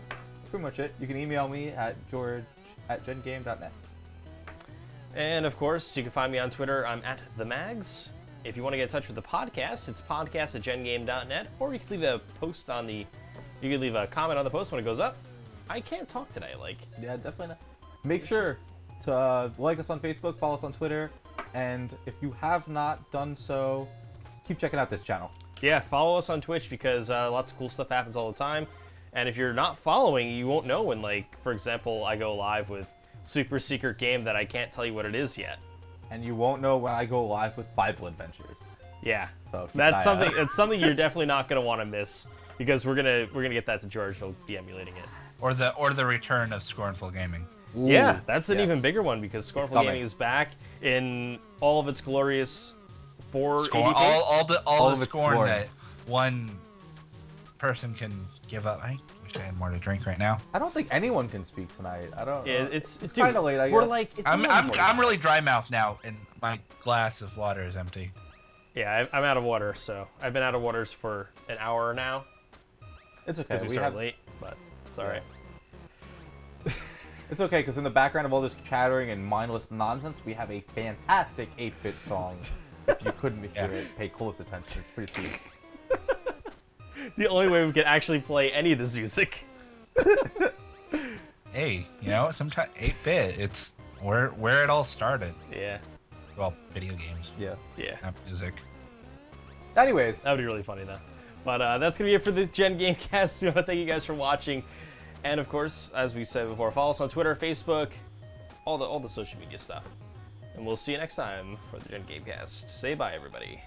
pretty much it. You can email me at george@gengame.net. And of course, you can find me on Twitter. I'm at TheMags. if you want to get in touch with the podcast, it's podcast@gengame.net, or you can leave a post on the, you can leave a comment on the post when it goes up. I can't talk today, like. Yeah, definitely not. Make sure to like us on Facebook, follow us on Twitter, and if you have not done so, keep checking out this channel. Yeah, follow us on Twitch because lots of cool stuff happens all the time. And if you're not following, you won't know when, like, for example, I go live with super secret game that I can't tell you what it is yet. And you won't know when I go live with Bible Adventures. Yeah, so that's something. It's something you're definitely not gonna want to miss because we're gonna get that to George. He'll be emulating it. Or the return of Scornful Gaming. Ooh, yeah, that's an even bigger one because Scornful coming. Gaming is back in all of its glorious 480p. All of the its scorn scorn. that one person can give up. I wish I had more to drink right now. I don't think anyone can speak tonight. I don't. Yeah, it's kind of late. I guess. We're like, it's I'm really dry mouthed now, and my glass of water is empty. Yeah, I'm out of water, so I've been out of waters for an hour now. It's okay. Because we started late, but it's all right. It's okay, because in the background of all this chattering and mindless nonsense, we have a fantastic 8-bit song. If you couldn't hear it, pay close attention. It's pretty sweet. The only way we can actually play any of this music. Hey, you know, sometimes 8-bit, it's where it all started. Yeah. Well, video games. Yeah. Yeah. Not music. Anyways. That would be really funny, though. But that's going to be it for the GenGAMEcast. I want to thank you guys for watching. And, of course, as we said before, follow us on Twitter, Facebook, all the social media stuff. And we'll see you next time for the GenGAMEcast. Say bye, everybody.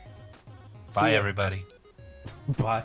Bye, everybody. Bye.